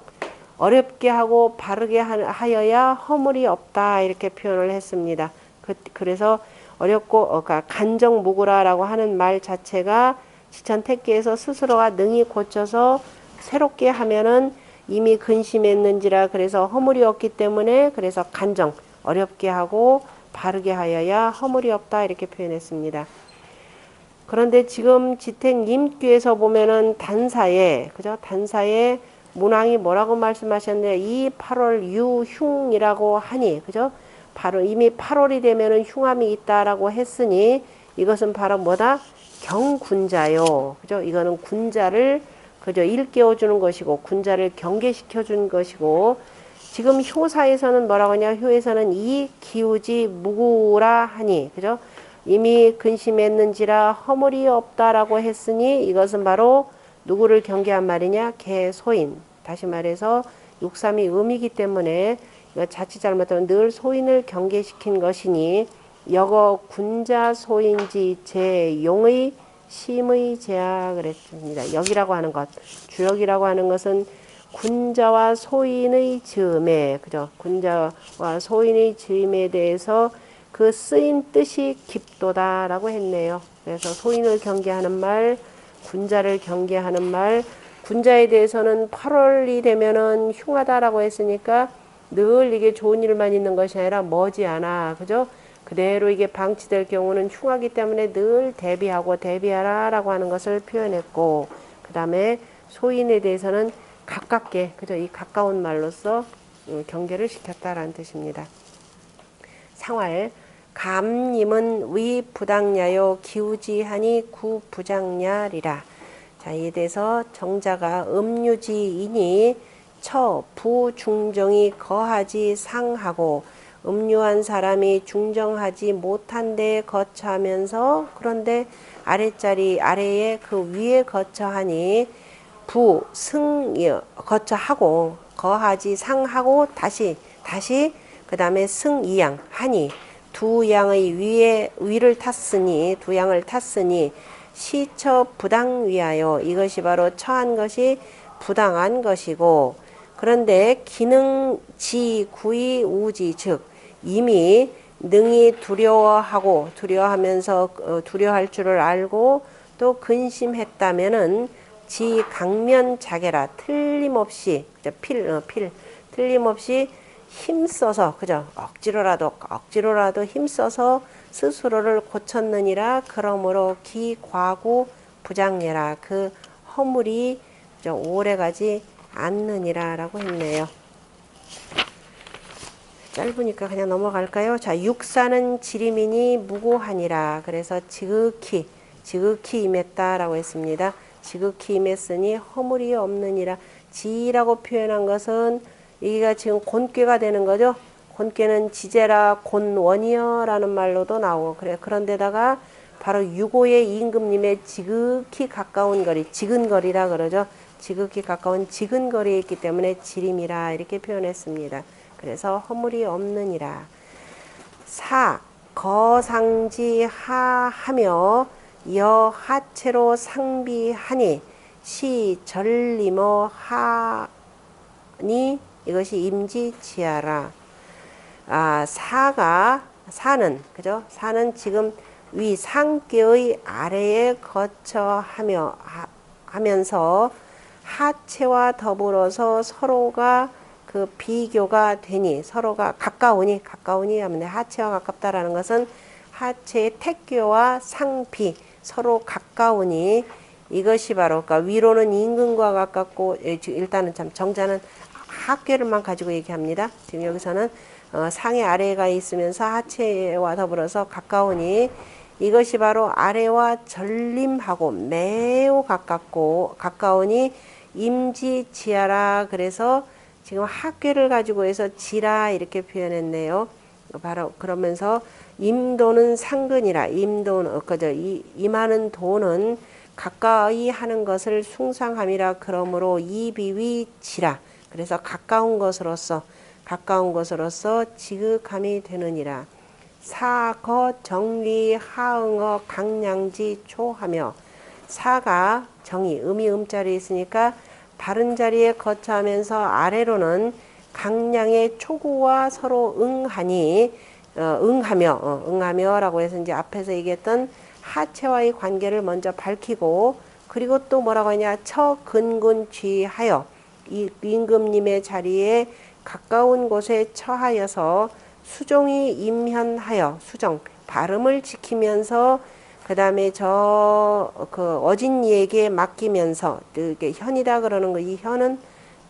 Speaker 1: 어렵게 하고 바르게 하여야 허물이 없다 이렇게 표현을 했습니다. 그래서 어렵고 그러니까 간정무구라라고 하는 말 자체가 지천택계에서 스스로가 능히 고쳐서 새롭게 하면은 이미 근심했는지라 그래서 허물이 없기 때문에 그래서 간정 어렵게 하고 바르게 하여야 허물이 없다 이렇게 표현했습니다. 그런데 지금 지택 임귀에서 보면은 단사에 그죠? 단사에 문왕이 뭐라고 말씀하셨는데 이 8월 유흉이라고 하니 그죠? 바로 이미 8월이 되면은 흉함이 있다라고 했으니 이것은 바로 뭐다? 경군자요. 그죠? 이거는 군자를 그죠? 일깨워 주는 것이고 군자를 경계시켜 주는 것이고 지금 효사에서는 뭐라고 하냐? 효에서는 이 기우지 무구라 하니 그죠? 이미 근심했는지라 허물이 없다라고 했으니 이것은 바로 누구를 경계한 말이냐? 개소인. 다시 말해서 6.3이 음이기 때문에 이거 자칫 잘못하면 늘 소인을 경계시킨 것이니 여거 군자 소인지 제용의 심의 제야 그랬습니다. 역이라고 하는 것, 주역이라고 하는 것은 군자와 소인의 즈음에 그죠? 군자와 소인의 즈음에 대해서 그 쓰인 뜻이 깊도다라고 했네요. 그래서 소인을 경계하는 말, 군자를 경계하는 말, 군자에 대해서는 8월이 되면은 흉하다라고 했으니까 늘 이게 좋은 일만 있는 것이 아니라 머지않아, 그죠? 그대로 이게 방치될 경우는 흉하기 때문에 늘 대비하고 대비하라라고 하는 것을 표현했고, 그 다음에 소인에 대해서는 가깝게, 그죠? 이 가까운 말로써 경계를 시켰다라는 뜻입니다. 상활. 감님은 위 부당냐요 기우지하니 구 부장냐리라. 자, 이에 대해서 정자가 음유지이니 처 부중정이 거하지 상하고 음유한 사람이 중정하지 못한 데에 거처하면서 그런데 아래자리 아래에 그 위에 거처하니 부승 거처하고 거하지 상하고 다시 그 다음에 승이양 하니 두 양의 위를 탔으니 두 양을 탔으니 시처 부당 위하여 이것이 바로 처한 것이 부당한 것이고 그런데 기능 지 구이 우지 즉 이미 능히 두려워하면서 두려워할 줄을 알고 또 근심했다면은 지 강면 자개라 틀림없이 틀림없이 힘써서 그죠? 억지로라도 힘써서 스스로를 고쳤느니라. 그러므로 기과구 부장례라 그 허물이 오래가지 않느니라 라고 했네요. 짧으니까 그냥 넘어갈까요? 자, 육사는 지림이니 무고하니라. 그래서 지극히 임했다라고 했습니다. 지극히 임했으니 허물이 없느니라. 지라고 표현한 것은 여기가 지금 곤괴가 되는 거죠. 곤괴는 지제라 곤원이여 라는 말로도 나오고 그래. 그런데다가 바로 유고의 임금님의 지극히 가까운 거리, 지근거리라 그러죠. 지극히 가까운 지근거리에 있기 때문에 지림이라 이렇게 표현했습니다. 그래서 허물이 없느니라. 사 거상지 하하며 여하체로 상비하니 시 전리머 하니 이것이 임지지하라. 사는 그죠? 사는 지금 위 상계의 아래에 거처하면서 하체와 더불어서 서로가 그 비교가 되니 서로가 가까우니 하면 하체와 가깝다라는 것은 하체의 택교와 상비 서로 가까우니 이것이 바로 그러니까 위로는 임금과 가깝고 일단은 참 정자는 하계를만 가지고 얘기합니다. 지금 여기서는 상의 아래가 있으면서 하체와 더불어서 가까우니 이것이 바로 아래와 전림하고 매우 가까우니 임지지하라. 그래서 지금 학계를 가지고 해서 지라 이렇게 표현했네요. 바로 그러면서 임도는 상근이라. 임하는 도는 가까이 하는 것을 숭상함이라. 그러므로 이비위 지라. 그래서 가까운 것으로서 지극함이 되느니라. 사거 정리 하응어 강량지 초하며 사가 정이 음이 음자리에 있으니까 바른 자리에 거처하면서 아래로는 강량의 초구와 서로 응하며라고 해서 이제 앞에서 얘기했던 하체와의 관계를 먼저 밝히고 그리고 또 뭐라고 하냐 처근군 쥐하여 이 임금님의 자리에 가까운 곳에 처하여서 수종이 임현하여 수정 발음을 지키면서 그 다음에 그 어진이에게 맡기면서 이게 현이다 그러는 거 이 현은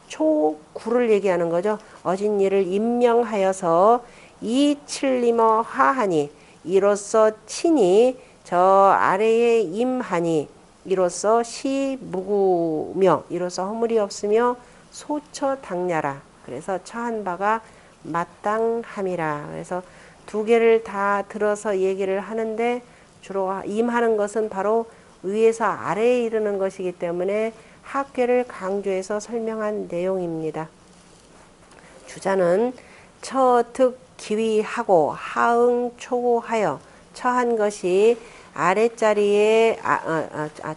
Speaker 1: 초구를 얘기하는 거죠. 어진이를 임명하여서 이 칠리머 하하니 이로써 친히 저 아래에 임하니 이로써 시 무구며 이로써 허물이 없으며 소처 당냐라. 그래서 처한 바가 마땅함이라. 그래서 두 개를 다 들어서 얘기를 하는데 주로 임하는 것은 바로 위에서 아래에 이르는 것이기 때문에 하괴를 강조해서 설명한 내용입니다. 주자는 처득 기위하고 하응 초고하여 처한 것이 아랫자리에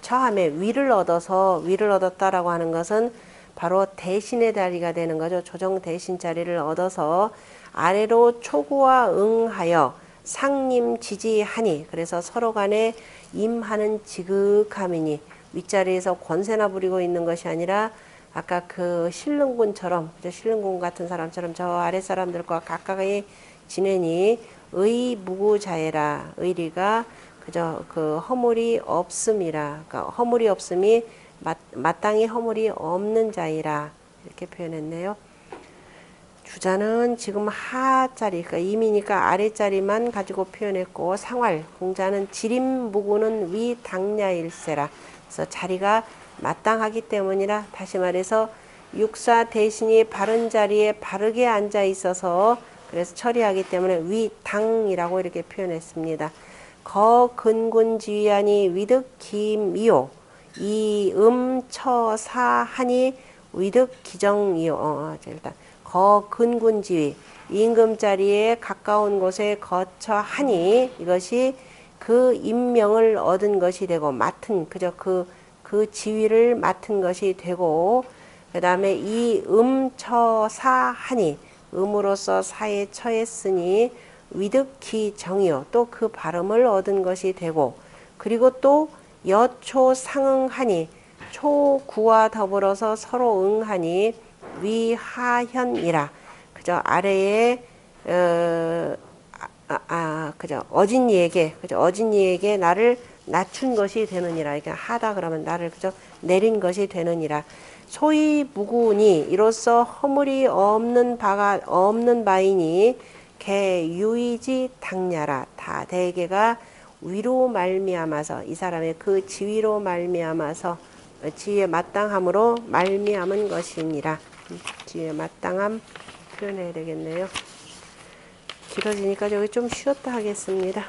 Speaker 1: 처함에 위를 얻었다라고 하는 것은 바로 대신의 자리가 되는 거죠. 조정 대신 자리를 얻어서 아래로 초고와 응하여 상림 지지하니 그래서 서로 간에 임하는 지극함이니 윗자리에서 권세나 부리고 있는 것이 아니라 아까 그 신릉군처럼 신릉군 같은 사람처럼 저 아래 사람들과 가까이 지내니 의무구자애라. 의리가 그저 그 허물이 없음이라. 그러니까 허물이 없음이 마땅히 허물이 없는 자이라 이렇게 표현했네요. 주자는 지금 하자리, 그러니까 임이니까 아래자리만 가지고 표현했고 상활, 공자는 지림무구는 위당냐일세라. 그래서 자리가 마땅하기 때문이라. 다시 말해서 육사 대신이 바른 자리에 바르게 앉아 있어서 그래서 처리하기 때문에 위당이라고 이렇게 표현했습니다. 거근군지위하니 위득기미요 이음처사하니 위득기정이요. 일단 거근군지위 임금자리에 가까운 곳에 거처하니 이것이 그 임명을 얻은 것이 되고 맡은 그저 그 지위를 맡은 것이 되고 그 다음에 이 음처사하니 음으로서 사에 처했으니 위득기정이요 또 그 발음을 얻은 것이 되고 그리고 또 여초상응하니 초구와 더불어서 서로 응하니 위하현이라. 그저 아래에 그저 어진이에게 나를 낮춘 것이 되느니라. 이게 하다 그러면 나를 그저 내린 것이 되느니라. 소위 무구니 이로써 허물이 없는 바이니 개유이지 당냐라. 다 대개가 위로 말미암아서 이 사람의 그 지위로 말미암아서 지위의 마땅함으로 말미암은 것이니라. 지위의 마땅함 표현해야 되겠네요. 길어지니까 저기 좀 쉬었다 하겠습니다.